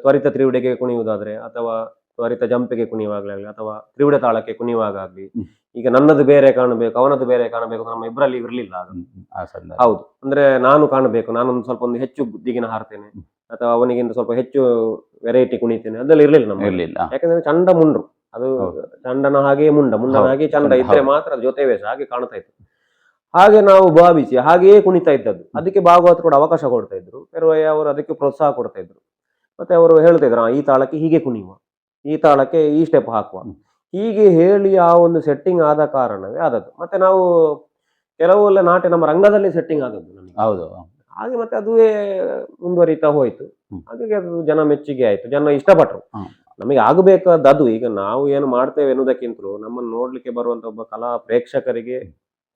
ತ್ವರಿತ ತ್ರಿವಿಡೆಗೆ ಕುಣಿಯುವುದಾದ್ರೆ ಅಥವಾ ತ್ವರಿತ ಜಂಪಿಗೆ ಕುಣಿಯುವಾಗಲಾಗ್ಲಿ ಅಥವಾ ತ್ರಿವಿಡ ತಾಳಕ್ಕೆ ಕುಣಿಯುವಾಗಲಿ, ಈಗ ನನ್ನದು ಬೇರೆ ಕಾಣಬೇಕು ಅವನದ್ದು ಬೇರೆ ಕಾಣಬೇಕು, ನಮ್ಮ ಇಬ್ಬರಲ್ಲಿ ಇರಲಿಲ್ಲ. ಹೌದು, ಅಂದ್ರೆ ನಾನು ಕಾಣಬೇಕು, ನಾನೊಂದು ಸ್ವಲ್ಪ ಒಂದು ಹೆಚ್ಚು ದಿಗಿನ ಹಾರ್ತೇನೆ ಅಥವಾ ಅವನಿಗಿಂತ ಸ್ವಲ್ಪ ಹೆಚ್ಚು ವೆರೈಟಿ ಕುಣಿತೇನೆ, ಅದೆಲ್ಲ ಇರ್ಲಿಲ್ಲ ನಮ್ಗೆ. ಯಾಕಂದ್ರೆ ಚಂಡಮುಂಡ್ರು, ಅದು ಚಂಡನ ಹಾಗೆ ಮುಂಡನ ಹಾಗೆ ಚಂಡ ಇದ್ರೆ ಮಾತ್ರ ಅದು ಜೊತೆ ವೇಷ ಹಾಗೆ ಕಾಣ್ತಾ ಇತ್ತು. ಹಾಗೆ ನಾವು ಭಾವಿಸಿ ಹಾಗೆಯೇ ಕುಣಿತಾ ಇದ್ದದ್ದು. ಅದಕ್ಕೆ ಭಾಗವತ ಕೂಡ ಅವಕಾಶ ಕೊಡ್ತಾ ಇದ್ರು. ಪೆರುವಾಯಿ ಅವರು ಅದಕ್ಕೆ ಪ್ರೋತ್ಸಾಹ ಕೊಡ್ತಾ ಇದ್ರು. ಮತ್ತೆ ಅವರು ಹೇಳ್ತಾ ಇದ್ರು, ಈ ತಾಳಕ್ಕೆ ಹೀಗೆ ಕುಣಿಯುವ, ಈ ತಾಳಕ್ಕೆ ಈ ಸ್ಟೆಪ್ ಹಾಕುವ, ಹೀಗೆ ಹೇಳಿ ಆ ಒಂದು ಸೆಟ್ಟಿಂಗ್ ಆದ ಕಾರಣವೇ ಆದದ್ದು. ಮತ್ತೆ ನಾವು ಕೆಲವೆಲ್ಲ ನಾಟ್ಯ ನಮ್ಮ ರಂಗದಲ್ಲಿ ಸೆಟ್ಟಿಂಗ್ ಆದದ್ದು ನಮಗೆ. ಹೌದು, ಹಾಗೆ ಮತ್ತೆ ಅದುವೇ ಮುಂದುವರಿತಾ ಹೋಯ್ತು. ಹಾಗಾಗಿ ಅದು ಜನ ಮೆಚ್ಚುಗೆ ಆಯ್ತು, ಜನ ಇಷ್ಟಪಟ್ರು. ನಮಗೆ ಆಗಬೇಕಾದ ಅದು. ಈಗ ನಾವು ಏನು ಮಾಡ್ತೇವೆ ಎನ್ನುವುದಕ್ಕಿಂತಲೂ ನಮ್ಮನ್ನು ನೋಡ್ಲಿಕ್ಕೆ ಬರುವಂತ ಒಬ್ಬ ಕಲಾ ಪ್ರೇಕ್ಷಕರಿಗೆ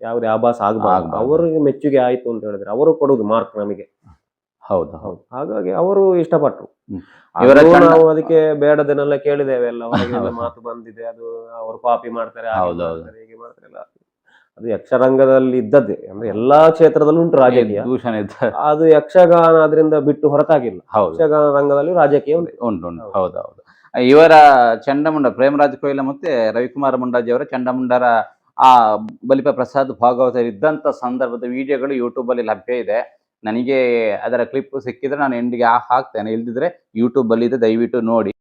ಯಾವುದೇ ಆಭಾಸ ಆಗಬಾರ್ದು. ಅವರಿಗೆ ಮೆಚ್ಚುಗೆ ಆಯ್ತು ಅಂತ ಹೇಳಿದ್ರೆ ಅವರು ಕೊಡುದು ಮಾರ್ಕ್ ನಮಗೆ. ಹೌದು ಹೌದು, ಹಾಗಾಗಿ ಅವರು ಇಷ್ಟಪಟ್ರು. ಇವರ ನಾವು ಅದಕ್ಕೆ ಬೇಡದನ್ನೆಲ್ಲ ಕೇಳಿದ್ದೇವೆ, ಎಲ್ಲ ಹೊರಗೆ ಮಾತು ಬಂದಿದೆ, ಅದು ಅವರು ಕಾಪಿ ಮಾಡ್ತಾರೆ, ಹೀಗೆ ಮಾಡ್ತಾರೆ ಎಲ್ಲ. ಅದು ಯಕ್ಷರಂಗದಲ್ಲಿ ಇದ್ದದ್ದೇ, ಅಂದ್ರೆ ಎಲ್ಲಾ ಕ್ಷೇತ್ರದಲ್ಲೂ ಉಂಟು ರಾಜಕೀಯ. ದೂಷಣೆ ಅದು ಯಕ್ಷಗಾನ ಅದರಿಂದ ಬಿಟ್ಟು ಹೊರತಾಗಿಲ್ಲ. ಯಕ್ಷಗಾನ ರಂಗದಲ್ಲಿ ರಾಜಕೀಯ ಉಂಟು. ಹೌದೌದು. ಇವರ ಚಂಡಮುಂಡ ಪ್ರೇಮರಾಜ್ ಕೊಯ್ಲ ಮತ್ತೆ ರವಿಕುಮಾರ ಮುಂಡಾಜಿ ಅವರ ಚಂಡಮುಂಡರ ಆ ಬಲಿಪ ಪ್ರಸಾದ್ ಭಾಗವತರು ಇದ್ದಂತ ಸಂದರ್ಭದ ವಿಡಿಯೋಗಳು ಯೂಟ್ಯೂಬ್ ಅಲ್ಲಿ ಲಭ್ಯ ಇದೆ. ನನಗೆ ಅದರ ಕ್ಲಿಪ್ ಸಿಕ್ಕಿದ್ರೆ ನಾನು ಎಂಡಿಗೆ ಹಾಕ್ತೇನೆ, ಇಲ್ದಿದ್ರೆ ಯೂಟ್ಯೂಬ್ ಅಲ್ಲಿ ಇದೆ, ದಯವಿಟ್ಟು ನೋಡಿ.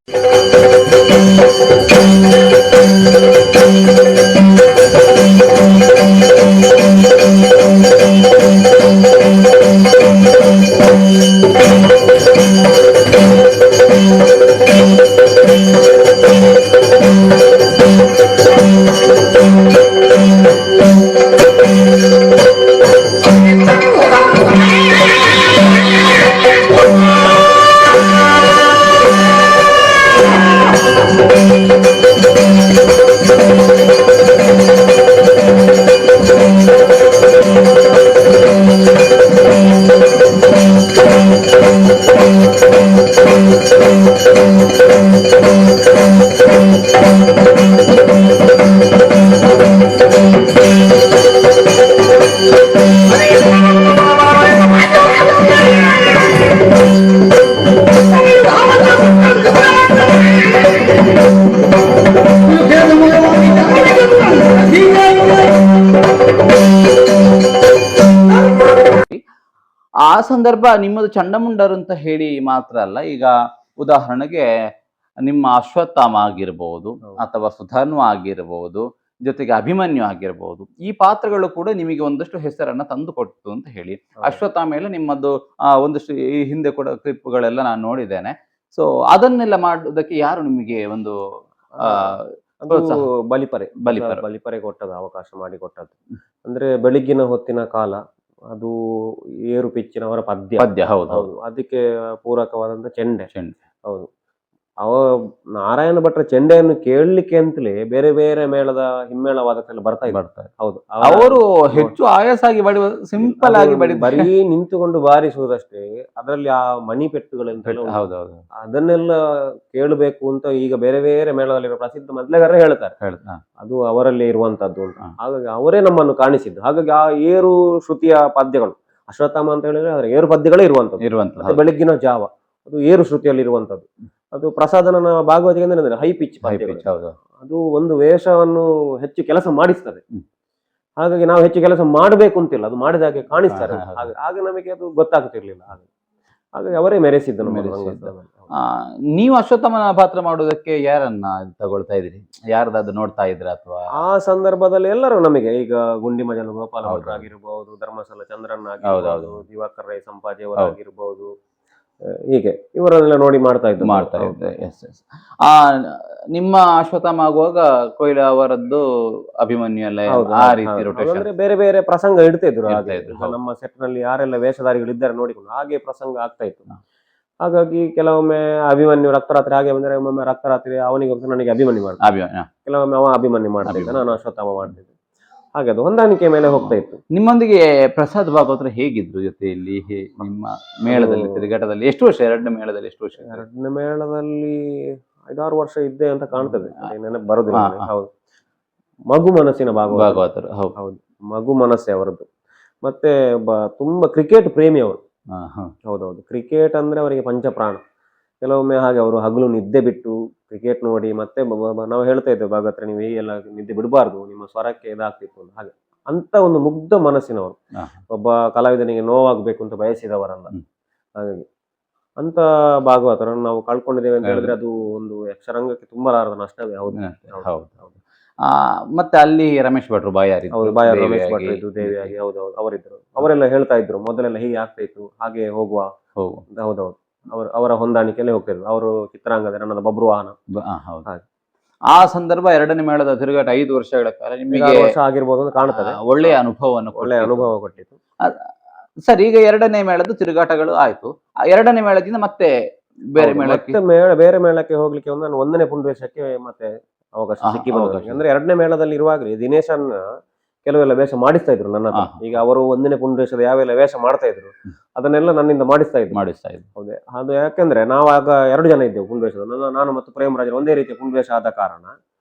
ಆ ಸಂದರ್ಭ ನಿಮ್ಮದು ಚಂಡಮುಂಡರು ಅಂತ ಹೇಳಿ ಮಾತ್ರ ಅಲ್ಲ, ಈಗ ಉದಾಹರಣೆಗೆ ನಿಮ್ಮ ಅಶ್ವತ್ಥಾಮ ಆಗಿರ್ಬೋದು ಅಥವಾ ಸುಧನ್ವ ಆಗಿರ್ಬೋದು, ಜೊತೆಗೆ ಅಭಿಮನ್ಯು ಆಗಿರ್ಬೋದು, ಈ ಪಾತ್ರಗಳು ಕೂಡ ನಿಮಗೆ ಒಂದಷ್ಟು ಹೆಸರನ್ನ ತಂದು ಕೊಟ್ಟು ಅಂತ ಹೇಳಿ. ಅಶ್ವತ್ಥಾಮ ಮೇಲೆ ನಿಮ್ಮದು ಒಂದಷ್ಟು ಈ ಹಿಂದೆ ಕೂಡ ಕ್ಲಿಪ್ಗಳೆಲ್ಲ ನಾನು ನೋಡಿದ್ದೇನೆ. ಸೊ ಅದನ್ನೆಲ್ಲ ಮಾಡೋದಕ್ಕೆ ಯಾರು ನಿಮಗೆ ಒಂದು ಬಲಿಪರೆ ಕೊಟ್ಟದ್ದು, ಅವಕಾಶ ಮಾಡಿ ಕೊಟ್ಟದ್ದು. ಅಂದ್ರೆ ಬೆಳಿಗ್ಗಿನ ಹೊತ್ತಿನ ಕಾಲ, ಅದು ಏರು ಪಿಚ್ಚಿನವರ ಪದ್ಯ. ಹೌದು. ಅದಕ್ಕೆ ಪೂರಕವಾದಂತ ಚೆಂಡೆ. ಹೌದು, ನಾರಾಯಣ ಭಟ್ರ ಚೆಂಡೆಯನ್ನು ಕೇಳಲಿಕ್ಕೆ ಅಂತಲೇ ಬೇರೆ ಬೇರೆ ಮೇಳದ ಹಿಮ್ಮೇಳ ವಾದಕರೆಲ್ಲ ಬರ್ತಾರೆ. ಹೌದು, ಅವರು ಹೆಚ್ಚು ಆಯಾಸಾಗಿ ಸಿಂಪಲ್ ಆಗಿ ಬರೀ ನಿಂತುಕೊಂಡು ಬಾರಿಸುವುದಷ್ಟೇ, ಅದರಲ್ಲಿ ಆ ಮಣಿ ಪೆಟ್ಟುಗಳೆಂತ ಅದನ್ನೆಲ್ಲ ಕೇಳಬೇಕು ಅಂತ ಈಗ ಬೇರೆ ಬೇರೆ ಮೇಳದಲ್ಲಿರೋ ಪ್ರಸಿದ್ಧ ಮೊದಲೆಗಾರರೇ ಹೇಳ್ತಾರೆ, ಅದು ಅವರಲ್ಲಿ ಇರುವಂತದ್ದು ಅಂತ. ಹಾಗಾಗಿ ಅವರೇ ನಮ್ಮನ್ನು ಕಾಣಿಸಿದ್ದು. ಹಾಗಾಗಿ ಆ ಏರು ಶ್ರುತಿಯ ಪದ್ಯಗಳು, ಅಶ್ವತ್ಥಾಮ ಅಂತ ಹೇಳಿದ್ರೆ ಅದರ ಏರು ಪದ್ಯಗಳೇ ಇರುವಂತದ್ದು. ಬೆಳಗ್ಗಿನ ಜಾವ ಅದು ಏರು ಶ್ರುತಿಯಲ್ಲಿ ಇರುವಂತದ್ದು. ಅದು ಪ್ರಸಾದನ ಭಾಗವತಿಗೆ ಅಂದ್ರೆ ಹೈ ಪಿಚ್ ಪದ್ಯಗಳು. ಅದು ಒಂದು ವೇಷವನ್ನು ಹೆಚ್ಚು ಕೆಲಸ ಮಾಡಿಸ್ತದೆ. ಹಾಗಾಗಿ ನಾವು ಹೆಚ್ಚು ಕೆಲಸ ಮಾಡಬೇಕು ಅಂತಿಲ್ಲ, ಅದು ಮಾಡಿದಾಗೆ ಕಾಣಿಸ್ತಾರೆ. ಆಗ ನಮಗೆ ಅದು ಗೊತ್ತಾಗ್ತಿರ್ಲಿಲ್ಲ. ಹಾಗಾಗಿ ಅವರೇ ಮೆರೆಸಿದ್ದು. ನೀವು ಅಶ್ವತ್ಥಾಮನ ಪಾತ್ರ ಮಾಡುವುದಕ್ಕೆ ಯಾರನ್ನ ತಗೊಳ್ತಾ ಇದ್ರಿ? ಯಾರ್ದಾದ್ರು ನೋಡ್ತಾ ಇದ್ರ ಅಥವಾ ಆ ಸಂದರ್ಭದಲ್ಲಿ? ಎಲ್ಲರೂ ನಮಗೆ, ಈಗ ಗುಂಡಿಮಜಲ ಗೋಪಾಲ ಭಟ್ರು ಆಗಿರ್ಬಹುದು, ಧರ್ಮಸ್ಥಳ ಚಂದ್ರಣ್ಣ ಆಗಿರ್ಬಹುದು, ದಿವಾಕರ್ ರೈ ಸಂಪಾಜಿ ಅವರಾಗಿರ್ಬಹುದು, ಹೀಗೆ ಇವರನ್ನೆಲ್ಲ ನೋಡಿ ಮಾಡ್ತಾ ಇದ್ದೆ. ನಿಮ್ಮ ಅಶ್ವತ್ಥಾಮ ಆಗುವಾಗ ಕೊಯ್ಲ ಅವರದ್ದು ಅಭಿಮನ್ಯು ಎಲ್ಲ ಆ ರೀತಿ ಅಂದ್ರೆ ಬೇರೆ ಬೇರೆ ಪ್ರಸಂಗ ಇಡ್ತಿದ್ರು. ನಮ್ಮ ಸೆಟ್ ನಲ್ಲಿ ಯಾರೆಲ್ಲ ವೇಷಧಾರಿಗಳು ಇದ್ದಾರೆ ನೋಡಿಕೊಂಡು ಹಾಗೆ ಪ್ರಸಂಗ ಆಗ್ತಾ ಇತ್ತು. ಹಾಗಾಗಿ ಕೆಲವೊಮ್ಮೆ ಅಭಿಮನ್ಯು ರಕ್ತರಾತ್ರಿ ಹಾಗೆ ಬಂದ್ರೆ, ಒಮ್ಮೊಮ್ಮೆ ರಕ್ತರಾತ್ರಿ ಅವನಿಗೆ ನನಗೆ ಅಭಿಮನ್ಯು ಮಾಡ್ತಾರೆ, ಕೆಲವೊಮ್ಮೆ ಅವ ಅಭಿಮನ್ಯು ಮಾಡ್ತಿದ್ದ, ನಾನು ಅಶ್ವತ್ಥಾಮ ಮಾಡ್ತಿದ್ದೆ. ಹಾಗೆ ಅದು ಹೊಂದಾಣಿಕೆ ಮೇಲೆ ಹೋಗ್ತಾ ಇತ್ತು. ನಿಮ್ಮೊಂದಿಗೆ ಪ್ರಸಾದ್ ಭಾಗವತರು ಹೇಗಿದ್ರು ಜೊತೆಯಲ್ಲಿ ನಿಮ್ಮ ಮೇಳದಲ್ಲಿ, ತಿರುಗಾಟದಲ್ಲಿ? ಎಷ್ಟು ವರ್ಷ? ಎರಡನೇ ಮೇಳದಲ್ಲಿ ಎಷ್ಟು ವರ್ಷ? ಎರಡನೇ ಮೇಳದಲ್ಲಿ 5-6 ವರ್ಷ ಇದ್ದೆ ಅಂತ ಕಾಣ್ತದೆ, ನೆನಪು ಬರೋದಿಲ್ಲ. ಹೌದು, ಮಗು ಮನಸ್ಸಿನ ಭಾಗವತರು. ಹೌದು, ಮಗು ಮನಸ್ಸೆ ಅವರದ್ದು. ಮತ್ತೆ ತುಂಬಾ ಕ್ರಿಕೆಟ್ ಪ್ರೇಮಿ ಅವರು. ಹೌದೌದು, ಕ್ರಿಕೆಟ್ ಅಂದ್ರೆ ಅವರಿಗೆ ಪಂಚಪ್ರಾಣ. ಕೆಲವೊಮ್ಮೆ ಹಾಗೆ ಅವರು ಹಗಲು ನಿದ್ದೆ ಬಿಟ್ಟು ಕ್ರಿಕೆಟ್ ನೋಡಿ, ಮತ್ತೆ ನಾವು ಹೇಳ್ತಾ ಇದ್ದೇವೆ ಭಾಗವತ್ರ, ನೀವು ಹೀಗೆಲ್ಲ ನಿದ್ದೆ ಬಿಡಬಾರ್ದು, ನಿಮ್ಮ ಸ್ವರಕ್ಕೆ ಇದಾಗ್ತಿತ್ತು ಅಂತ. ಹಾಗೆ ಅಂತ ಒಂದು ಮುಗ್ಧ ಮನಸ್ಸಿನವರು, ಒಬ್ಬ ಕಲಾವಿದನಿಗೆ ನೋವಾಗ್ಬೇಕು ಅಂತ ಬಯಸಿದವರಲ್ಲ. ಹಾಗಾಗಿ ಅಂತ ಭಾಗವತರನ್ನು ನಾವು ಕಳ್ಕೊಂಡಿದ್ದೇವೆ ಅಂತ ಹೇಳಿದ್ರೆ ಅದು ಒಂದು ಯಕ್ಷರಂಗಕ್ಕೆ ತುಂಬಾ ಲಾರದ ನಷ್ಟವೇ. ಹೌದು. ಮತ್ತೆ ಅಲ್ಲಿ ರಮೇಶ್ ಭಟ್ರು, ಬಾಯಾರಿ ರಮೇಶ್ ಭಟ್ರು ಇದ್ರು, ದೇವಿಯಾಗಿ. ಹೌದೌದು, ಅವರಿದ್ರು. ಅವರೆಲ್ಲ ಹೇಳ್ತಾ ಇದ್ರು ಮೊದಲೆಲ್ಲ ಹೀಗೆ ಆಗ್ತಾ ಇತ್ತು, ಹಾಗೆ ಹೋಗುವ. ಹೌದೌದು, ಅವರ ಹೊಂದಾಣಿಕೆಯಲ್ಲೇ ಹೋಗ್ತಿದ್ರು. ಅವರು ಚಿತ್ರಾಂಗದ ನನ್ನದ ಬಬ್ರು ವಾಹನ. ಆ ಸಂದರ್ಭ ಎರಡನೇ ಮೇಳದ ತಿರುಗಾಟ 5 ವರ್ಷಗಳ ಕಾಲ ನಿಮಗೆ ವರ್ಷ ಆಗಿರ್ಬೋದು ಅಂತ ಕಾಣ್ತದೆ. ಒಳ್ಳೆಯ ಅನುಭವ ಕೊಟ್ಟಿತ್ತು. ಸರ್, ಈಗ ಎರಡನೇ ಮೇಳದ ತಿರುಗಾಟಗಳು ಆಯ್ತು. ಎರಡನೇ ಮೇಳದಿಂದ ಮತ್ತೆ ಬೇರೆ ಹೌದು. ಮೇಳಕ್ಕೆ ಮತ್ತೆ ಬೇರೆ ಮೇಳಕ್ಕೆ ಹೋಗ್ಲಿಕ್ಕೆ ನಾನು 1ನೇ ಪುಂಡವೇಷಕ್ಕೆ ಮತ್ತೆ ಅವಕಾಶ ಸಿಕ್ಕಿ ಬಂದದ್ದು. ಅವಕಾಶ. ಅಂದ್ರೆ 2ನೇ ಮೇಳದಲ್ಲಿ ಇರುವಾಗಲೇ ದಿನೇಶನ್ನ ಕೆಲವೆಲ್ಲ ವೇಷ ಮಾಡಿಸ್ತಾ ಇದ್ರು ನನ್ನ ಹತ್ರ. ಈಗ ಅವರು 1ನೇ ಪುಂಡವೇಷದ ಯಾವೆಲ್ಲ ವೇಷ ಮಾಡ್ತಾ ಇದ್ರು ಅದನ್ನೆಲ್ಲ ನನ್ನಿಂದ ಮಾಡಿಸ್ತಾ ಇದ್ರು. ಮಾಡಿಸ್ತಾ ಇದ್ರು. ಹೌದೇ, ಅದು ಯಾಕೆಂದ್ರೆ ನಾವು ಆಗ 2 ಜನ ಇದ್ದೆವು ಪುಂಡವೇಷದ. ನಾನು ಮತ್ತು ಪ್ರೇಮರಾಜ್ ಒಂದೇ ರೀತಿಯ ಪುಂಡವೇಷ ಆದ ಕಾರಣ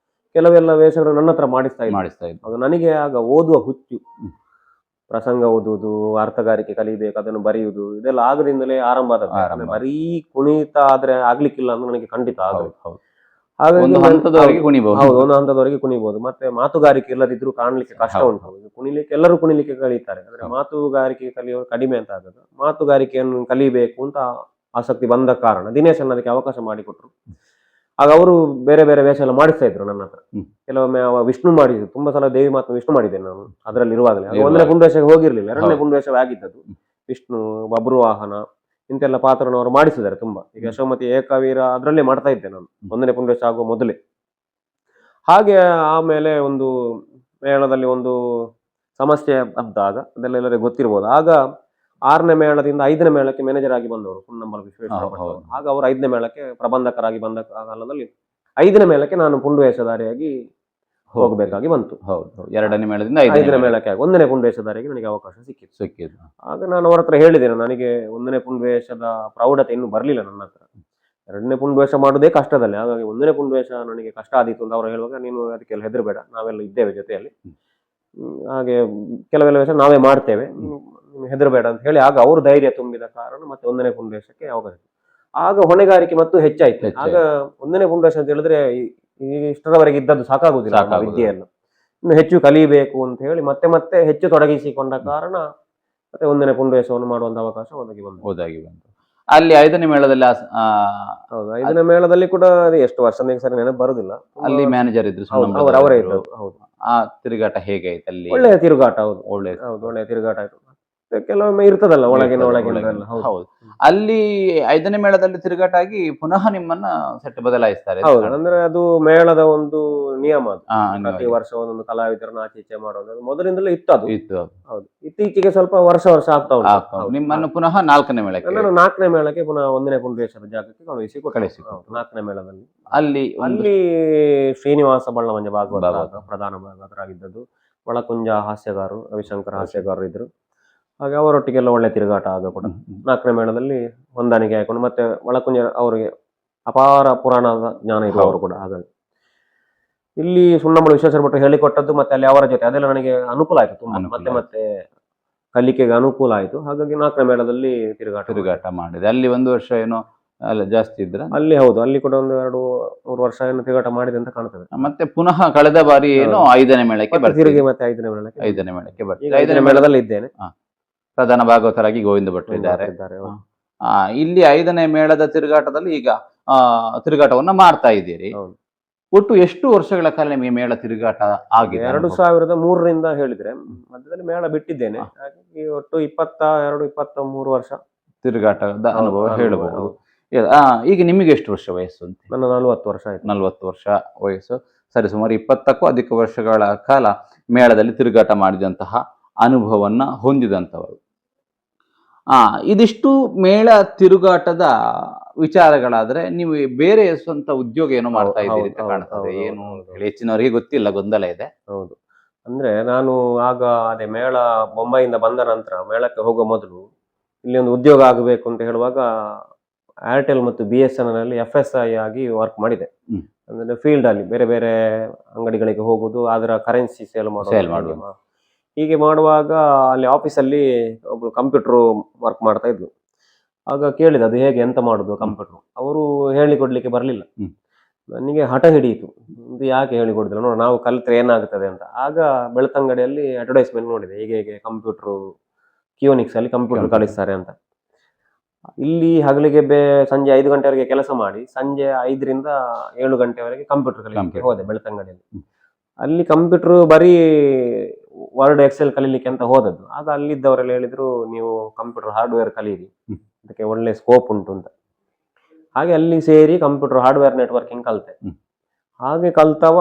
ಕೆಲವೆಲ್ಲ ವೇಷಗಳು ನನ್ನ ಹತ್ರ ಮಾಡಿಸ್ತಾ ಇದ್ರು. ಅದು ನನಗೆ ಆಗ ಓದುವ ಹುಚ್ಚು, ಪ್ರಸಂಗ ಓದುವುದು, ಅರ್ಥಗಾರಿಕೆ ಕಲಿಬೇಕು, ಅದನ್ನು ಬರೆಯುವುದು, ಇದೆಲ್ಲ ಆಗದಿಂದಲೇ ಆರಂಭ ಆದದ್ದು. ಬರೀ ಕುಣಿತ ಆದ್ರೆ ಆಗ್ಲಿಕ್ಕಿಲ್ಲ ಅಂತ ನನಗೆ ಖಂಡಿತ ಆಗಲ್ಲ. ಹಾಗಾಗಿ ಒಂದು ಹಂತದವರೆಗೆ ಕುಣಿಬಹುದು. ಹೌದು, ಒಂದು ಹಂತದವರೆಗೆ ಕುಣಿಬಹುದು. ಮತ್ತೆ ಮಾತುಗಾರಿಕೆ ಇಲ್ಲದಿದ್ರು ಕಾಣ್ಲಿಕ್ಕೆ ಕಷ್ಟ ಉಂಟು. ಕುಣಿಲಿಕ್ಕೆ ಎಲ್ಲರೂ ಕುಣಿಲಿಕ್ಕೆ ಕಲಿತಾರೆ, ಅಂದ್ರೆ ಮಾತುಗಾರಿಕೆ ಕಲಿಯೋರು ಕಡಿಮೆ ಅಂತ ಆದದ್ದು. ಮಾತುಗಾರಿಕೆಯನ್ನು ಕಲಿಬೇಕು ಅಂತ ಆಸಕ್ತಿ ಬಂದ ಕಾರಣ ದಿನೇಶನ್ ಅದಕ್ಕೆ ಅವಕಾಶ ಮಾಡಿಕೊಟ್ರು. ಆಗ ಅವರು ಬೇರೆ ಬೇರೆ ವೇಷ ಎಲ್ಲ ಮಾಡಿಸ್ತಾ ಇದ್ರು ನನ್ನ ಹತ್ರ. ಕೆಲವೊಮ್ಮೆ ವಿಷ್ಣು ಮಾಡಿದ್ರು, ತುಂಬಾ ಸಲ ದೇವಿ ಮಾತು ವಿಷ್ಣು ಮಾಡಿದ್ದೇನೆ ನಾನು ಅದರಲ್ಲಿ ಇರುವಾಗಲೇ. 1ನೇ ಪುಂಡವೇಷಕ್ಕೆ ಹೋಗಿರ್ಲಿಲ್ಲ, 2ನೇ ಪುಂಡವೇಷವೇ ಆಗಿದ್ದದ್ದು. ವಿಷ್ಣು, ಬಬ್ರುವಾಹನ ಇಂತೆಲ್ಲ ಪಾತ್ರನ ಅವರು ಮಾಡಿಸಿದ್ದಾರೆ ತುಂಬಾ. ಈಗ ಯಶೋಮತಿ ಏಕವೀರ ಅದರಲ್ಲೇ ಮಾಡ್ತಾ ಇದ್ದೆ ನಾನು 1ನೇ ಪುಂಡವೇಷ ಆಗುವ ಮೊದಲೇ. ಹಾಗೆ ಆಮೇಲೆ ಒಂದು ಮೇಳದಲ್ಲಿ ಒಂದು ಸಮಸ್ಯೆ ಬಂದಾಗ, ಅದೆಲ್ಲ ಎಲ್ಲರಿಗೂ ಗೊತ್ತಿರ್ಬೋದು, ಆಗ 6ನೇ ಮೇಳದಿಂದ 5ನೇ ಮೇಳಕ್ಕೆ ಮ್ಯಾನೇಜರ್ ಆಗಿ ಬಂದವರು ಪುನ್ನಂಬಲ ವಿಶ್ವೇಶ್ವರ ಭಟ್. ಆಗ ಅವರು 5ನೇ ಮೇಳಕ್ಕೆ ಪ್ರಬಂಧಕರಾಗಿ ಬಂದ ಕಾಲದಲ್ಲಿ 5ನೇ ಮೇಳಕ್ಕೆ ನಾನು ಪುಂಡವೇಷಧಾರಿಯಾಗಿ ಹೋಗಬೇಕಾಗಿ ಬಂತು. ಹೌದು, 2ನೇ ಮೇಳದಿಂದ 5ನೇ ಮೇಳಕ್ಕೆ 1ನೇ ಪುಂಡವೇಷಧಾರಿಗೆ ನನಗೆ ಅವಕಾಶ ಸಿಕ್ಕಿತ್ತು. ಆಗ ನಾನು ಅವರ ಹತ್ರ ಹೇಳಿದ್ದೇನೆ, ನನಗೆ 1ನೇ ಪುಂಡವೇಷದ ಪ್ರೌಢತೆ ಇನ್ನೂ ಬರಲಿಲ್ಲ ನನ್ನ ಹತ್ರ. 2ನೇ ಪುಂಡವೇಷ ಮಾಡೋದೇ ಕಷ್ಟದಲ್ಲಿ, ಹಾಗಾಗಿ 1ನೇ ಪುಂಡವೇಷ ನನಗೆ ಕಷ್ಟ ಆದೀತು ಅಂತ ಅವರು ಹೇಳುವಾಗ, ನೀನು ಅದಕ್ಕೆಲ್ಲ ಹೆದರಬೇಡ, ನಾವೆಲ್ಲ ಇದ್ದೇವೆ ಜೊತೆಯಲ್ಲಿ, ಹಾಗೆ ಕೆಲವೆಲ್ಲ ವೇಷ ನಾವೇ ಮಾಡ್ತೇವೆ, ನೀನು ಹೆದರಬೇಡ ಅಂತ ಹೇಳಿ ಆಗ ಅವರು ಧೈರ್ಯ ತುಂಬಿದ ಕಾರಣ ಮತ್ತೆ 1ನೇ ಪುಂಡವೇಷಕ್ಕೆ ಅವಕಾಶ. ಆಗ ಹೊಣೆಗಾರಿಕೆ ಮತ್ತು ಹೆಚ್ಚಾಯ್ತು. ಆಗ 1ನೇ ಪುಂಡವೇಷ ಅಂತ ಹೇಳಿದ್ರೆ ಇಷ್ಟರವರೆಗೆ ಇದ್ದದ್ದು ಸಾಕಾಗುದಿಲ್ಲ ವಿದ್ಯೆಯನ್ನು, ಇನ್ನು ಹೆಚ್ಚು ಕಲಿಬೇಕು ಅಂತ ಹೇಳಿ ಮತ್ತೆ ಮತ್ತೆ ಹೆಚ್ಚು ತೊಡಗಿಸಿಕೊಂಡ ಕಾರಣ ಮತ್ತೆ 1ನೇ ಪುಂಡವೇಷವನ್ನು ಮಾಡುವಂತ ಅವಕಾಶ ಒದಗಿ ಬಂತು. ಅಲ್ಲಿ 5ನೇ ಮೇಳದಲ್ಲಿ ಹೌದು, 5ನೇ ಮೇಳದಲ್ಲಿ ಕೂಡ ಎಷ್ಟು ವರ್ಷದ ಸರಿ ನೆನಪು ಬರುದಿಲ್ಲ. ಅಲ್ಲಿ ಮ್ಯಾನೇಜರ್ ಇದ್ರು, ಅವರೇ ಇದ್ರು. ಹೌದು, ಆ ತಿರುಗಾಟ ಹೇಗಾಯ್ತು ಅಲ್ಲಿ? ಒಳ್ಳೆಯ ತಿರುಗಾಟ. ಹೌದು, ಒಳ್ಳೆಯ ತಿರುಗಾಟ ಆಯ್ತು. ಕೆಲವೊಮ್ಮೆ ಇರ್ತದಲ್ಲ ಒಳಗಿನ. ಹೌದು, ಅಲ್ಲಿ 5ನೇ ಮೇಳದಲ್ಲಿ ತಿರುಗಾಟ ಆಗಿ ಪುನಃ ನಿಮ್ಮನ್ನ ಸೆಟ್ ಬದಲಾಯಿಸ್ತಾರೆ. ಹೌದು, ಅಂದ್ರೆ ಅದು ಮೇಳದ ಒಂದು ನಿಯಮ. ಅದು ಪ್ರತಿ ವರ್ಷ ಒಂದೊಂದು ಕಲಾವಿದರನ್ನ ಆಚೆ ಮಾಡೋದು ಅದು ಮೊದಲಿಂದಲೂ ಇತ್ತು. ಹೌದು, ಇತ್ತೀಚೆಗೆ ಸ್ವಲ್ಪ ವರ್ಷ ಆಗ್ತಾ ಉಂಟು. ನಿಮ್ಮನ್ನು ಪುನಃ 4ನೇ ಮೇಳಕ್ಕೆ, 4ನೇ ಮೇಳಕ್ಕೆ ಪುನಃ 1ನೇ ಪುಂಡವೇಷದ ಜಾಗಕ್ಕೆ ಕಳಿಸಿ 4ನೇ ಮೇಳದಲ್ಲಿ ಅಲ್ಲಿ ಶ್ರೀನಿವಾಸ ಬಳ್ಳಮಂಜ ಭಾಗವತ ಪ್ರಧಾನ ಭಾಗವತರಾಗಿದ್ದದ್ದು. ಒಳಕುಂಜ ಹಾಸ್ಯಗಾರರು, ರವಿಶಂಕರ್ ಹಾಸ್ಯಗಾರರು ಇದ್ರು. ಹಾಗೆ ಅವರೊಟ್ಟಿಗೆಲ್ಲ ಒಳ್ಳೆ ತಿರುಗಾಟ ಆಗ ಕೂಡ 4ನೇ ಮೇಳದಲ್ಲಿ ಹೊಂದಾಣಿಕೆ ಹಾಕೊಂಡು, ಮತ್ತೆ ಒಳಕುಂಜ ಅವರಿಗೆ ಅಪಾರ ಪುರಾಣದ ಜ್ಞಾನ ಇರುವ ಅವರು ಕೂಡ. ಹಾಗಾಗಿ ಇಲ್ಲಿ ಸುಣ್ಣಂಬಳ ವಿಶ್ವೇಶ್ವರ ಭಟ್ರು ಹೇಳಿಕೊಟ್ಟದ್ದು ಮತ್ತೆ ಅಲ್ಲಿ ಅವರ ಜೊತೆ ಅದೆಲ್ಲ ನನಗೆ ಅನುಕೂಲ ಆಯ್ತು ತುಂಬಾ. ಮತ್ತೆ ಮತ್ತೆ ಕಲಿಕೆಗೆ ಅನುಕೂಲ ಆಯ್ತು. ಹಾಗಾಗಿ 4ನೇ ಮೇಳದಲ್ಲಿ ತಿರುಗಾಟ ಮಾಡಿದೆ. ಅಲ್ಲಿ 1 ವರ್ಷ ಏನೋ ಅಲ್ಲ ಜಾಸ್ತಿ ಇದ್ರ ಅಲ್ಲಿ. ಹೌದು, ಅಲ್ಲಿ ಕೂಡ ಒಂದು 2-3 ವರ್ಷ ಏನು ತಿರುಗಾಟ ಮಾಡಿದೆ ಅಂತ ಕಾಣ್ತದೆ. ಮತ್ತೆ ಪುನಃ ಕಳೆದ ಬಾರಿ ಏನು 5ನೇ ಮೇಳಕ್ಕೆ ತಿರುಗಿ ಮತ್ತೆ 5ನೇ ಮೇಳಕ್ಕೆ 5ನೇ ಮೇಳದಲ್ಲಿ ಇದ್ದೇನೆ. ಪ್ರಧಾನ ಭಾಗವತರಾಗಿ ಗೋವಿಂದ ಭಟ್ರು ಇದ್ದಾರೆ. ಇಲ್ಲಿ 5ನೇ ಮೇಳದ ತಿರುಗಾಟದಲ್ಲಿ ಈಗ ತಿರುಗಾಟವನ್ನ ಮಾಡ್ತಾ ಇದ್ದೀರಿ. ಒಟ್ಟು ಎಷ್ಟು ವರ್ಷಗಳ ಕಾಲ ನಿಮಗೆ ಮೇಳ ತಿರುಗಾಟ ಆಗಿದೆ? 2003ರಿಂದ ಹೇಳಿದ್ರೆ, ಮಧ್ಯದಲ್ಲಿ ಮೇಳ ಬಿಟ್ಟಿದ್ದೇನೆ. ಹಾಗಾಗಿ ಒಟ್ಟು 22-23 ವರ್ಷ ತಿರುಗಾಟದ ಅನುಭವ ಹೇಳಬಹುದು. ಈಗ ನಿಮಗೆ ಎಷ್ಟು ವರ್ಷ ವಯಸ್ಸು ಅಂತ? ನನ್ನ 40 ವರ್ಷ ಆಯ್ತು. 40 ವರ್ಷ ವಯಸ್ಸು. ಸರಿ, ಸುಮಾರು 20ಕ್ಕೂ ಅಧಿಕ ವರ್ಷಗಳ ಕಾಲ ಮೇಳದಲ್ಲಿ ತಿರುಗಾಟ ಮಾಡಿದಂತಹ ಅನುಭವವನ್ನ ಹೊಂದಿದಂಥವರು. ಇದಿಷ್ಟು ಮೇಳ ತಿರುಗಾಟದ ವಿಚಾರಗಳಾದ್ರೆ, ನೀವು ಬೇರೆ ಸ್ವಂತ ಉದ್ಯೋಗ ಏನೋ ಮಾಡ್ತಾ ಇದ್ದೀರಿ ಅಂತ ಕಾಣ್ತದೆ. ಏನು ಹೆಚ್ಚಿನವರಿಗೆ ಗೊತ್ತಿಲ್ಲ, ಗೊಂದಲ ಇದೆ. ಹೌದು, ಅಂದ್ರೆ ನಾನು ಆಗ ಅದೇ ಮೇಳ ಬೊಂಬೈಯಿಂದ ಬಂದ ನಂತರ ಮೇಳಕ್ಕೆ ಹೋಗೋ ಮೊದಲು ಇಲ್ಲಿ ಒಂದು ಉದ್ಯೋಗ ಆಗಬೇಕು ಅಂತ ಹೇಳುವಾಗ ಏರ್ಟೆಲ್ ಮತ್ತು BSNL ಅಲ್ಲಿ FSI ಆಗಿ ವರ್ಕ್ ಮಾಡಿದೆ. ಅಂದ್ರೆ ಫೀಲ್ಡ್ ಅಲ್ಲಿ ಬೇರೆ ಬೇರೆ ಅಂಗಡಿಗಳಿಗೆ ಹೋಗುದು, ಅದರ ಕರೆನ್ಸಿ ಸೇಲ್ ಮಾಡೋದು. ಹೀಗೆ ಮಾಡುವಾಗ ಅಲ್ಲಿ ಆಫೀಸಲ್ಲಿ ಒಬ್ರು ಕಂಪ್ಯೂಟರ್ ವರ್ಕ್ ಮಾಡ್ತಾ ಇದ್ಲು. ಆಗ ಕೇಳಿದೆ, ಅದು ಹೇಗೆ, ಎಂತ ಮಾಡುದು ಕಂಪ್ಯೂಟರ್? ಅವರು ಹೇಳಿಕೊಡ್ಲಿಕ್ಕೆ ಬರಲಿಲ್ಲ. ನನಗೆ ಹಠ ಹಿಡಿಯಿತು, ಇದು ಯಾಕೆ ಹೇಳಿಕೊಡುದಿಲ್ಲ, ನೋಡಿ ನಾವು ಕಲಿತ್ರೆ ಏನಾಗುತ್ತದೆ ಅಂತ. ಆಗ ಬೆಳ್ತಂಗಡಿಯಲ್ಲಿ ಅಡ್ವರ್ಟೈಸ್ಮೆಂಟ್ ನೋಡಿದೆ, ಹೀಗೆ ಕಂಪ್ಯೂಟರ್ ಕಿಯೋನಿಕ್ಸ್ ಅಲ್ಲಿ ಕಂಪ್ಯೂಟರ್ ಕಲಿಸ್ತಾರೆ ಅಂತ. ಇಲ್ಲಿ ಹಗಲಿಗೆ ಸಂಜೆ 5 ಗಂಟೆವರೆಗೆ ಕೆಲಸ ಮಾಡಿ ಸಂಜೆ 5ರಿಂದ 7 ಗಂಟೆವರೆಗೆ ಕಂಪ್ಯೂಟರ್ ಕಲಿಲಿಕ್ಕೆ ಹೋದೆ ಬೆಳ್ತಂಗಡಿಯಲ್ಲಿ. ಅಲ್ಲಿ ಕಂಪ್ಯೂಟರ್ ಬರೀ ವರ್ಡ್ ಎಕ್ಸೆಲ್ ಕಲೀಲಿಕ್ಕೆ ಅಂತ ಹೋದದ್ದು. ಆಗ ಅಲ್ಲಿದ್ದವರೆಲ್ಲ ಹೇಳಿದ್ರು, ನೀವು ಕಂಪ್ಯೂಟರ್ ಹಾರ್ಡ್ವೇರ್ ಕಲೀರಿ, ಅದಕ್ಕೆ ಒಳ್ಳೆ ಸ್ಕೋಪ್ ಉಂಟು ಅಂತ. ಹಾಗೆ ಅಲ್ಲಿ ಸೇರಿ ಕಂಪ್ಯೂಟರ್ ಹಾರ್ಡ್ವೇರ್ ನೆಟ್ವರ್ಕಿಂಗ್ ಕಲಿತೆ. ಹಾಗೆ ಕಲ್ತವ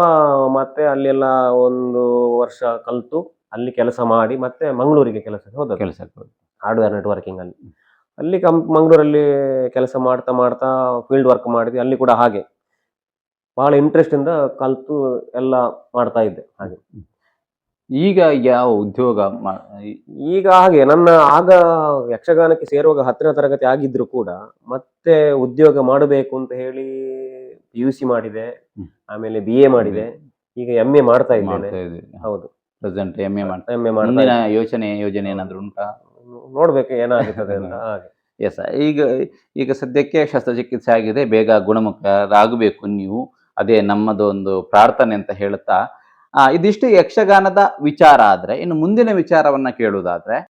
ಮತ್ತೆ ಅಲ್ಲೆಲ್ಲ 1 ವರ್ಷ ಕಲ್ತು ಅಲ್ಲಿ ಕೆಲಸ ಮಾಡಿ ಮತ್ತೆ ಮಂಗಳೂರಿಗೆ ಕೆಲಸಕ್ಕೆ ಹೋದ, ಹಾರ್ಡ್ವೇರ್ ನೆಟ್ವರ್ಕಿಂಗ್ ಅಲ್ಲಿ. ಅಲ್ಲಿ ಮಂಗಳೂರಲ್ಲಿ ಕೆಲಸ ಮಾಡ್ತಾ ಮಾಡ್ತಾ ಫೀಲ್ಡ್ ವರ್ಕ್ ಮಾಡಿದ್ವಿ. ಅಲ್ಲಿ ಕೂಡ ಹಾಗೆ ಬಹಳ ಇಂಟ್ರೆಸ್ಟ್ ಇಂದ ಕಲ್ತು ಎಲ್ಲ ಮಾಡ್ತಾ ಇದ್ದೆ ಹಾಗೆ. ಈಗ ಯಾವ ಉದ್ಯೋಗ ಈಗ ಹಾಗೆ ನನ್ನ ಆಗ ಯಕ್ಷಗಾನಕ್ಕೆ ಸೇರುವಾಗ 10ನೇ ತರಗತಿ ಆಗಿದ್ರು ಕೂಡ ಮತ್ತೆ ಉದ್ಯೋಗ ಮಾಡಬೇಕು ಅಂತ ಹೇಳಿ PUC ಮಾಡಿದೆ, ಹ್ಮ್. ಆಮೇಲೆ BA ಮಾಡಿದೆ, ಈಗ MA ಮಾಡ್ತಾ ಇದ್ದೇನೆ. ಮಾಡ್ತಾ ಇದ್ದೀರಿ? ಹೌದು, ಪ್ರೆಸೆಂಟ್ MA ಮಾಡ್ತಾ MA ಮಾಡ್ತಾ ಮುಂದಿನ ಇದ್ದೇನೆ. ಯೋಜನೆ ಏನಾದ್ರು ಉಂಟಾ? ನೋಡ್ಬೇಕು ಏನಾಗುತ್ತದೆ ಅಂತ ಹಾಗೆ. ಎಸ್. ಈಗ ಈಗ ಸದ್ಯಕ್ಕೆ ಶಸ್ತ್ರಚಿಕಿತ್ಸೆ ಆಗಿದೆ, ಬೇಗ ಗುಣಮುಖರಾಗಬೇಕು ನೀವು, ಅದೇ ನಮ್ಮದು ಒಂದು ಪ್ರಾರ್ಥನೆ ಅಂತ ಹೇಳುತ್ತಾ, ಇದಿಷ್ಟು ಯಕ್ಷಗಾನದ ವಿಚಾರ ಆದ್ರೆ, ಇನ್ನು ಮುಂದಿನ ವಿಚಾರವನ್ನ ಕೇಳುವುದಾದ್ರೆ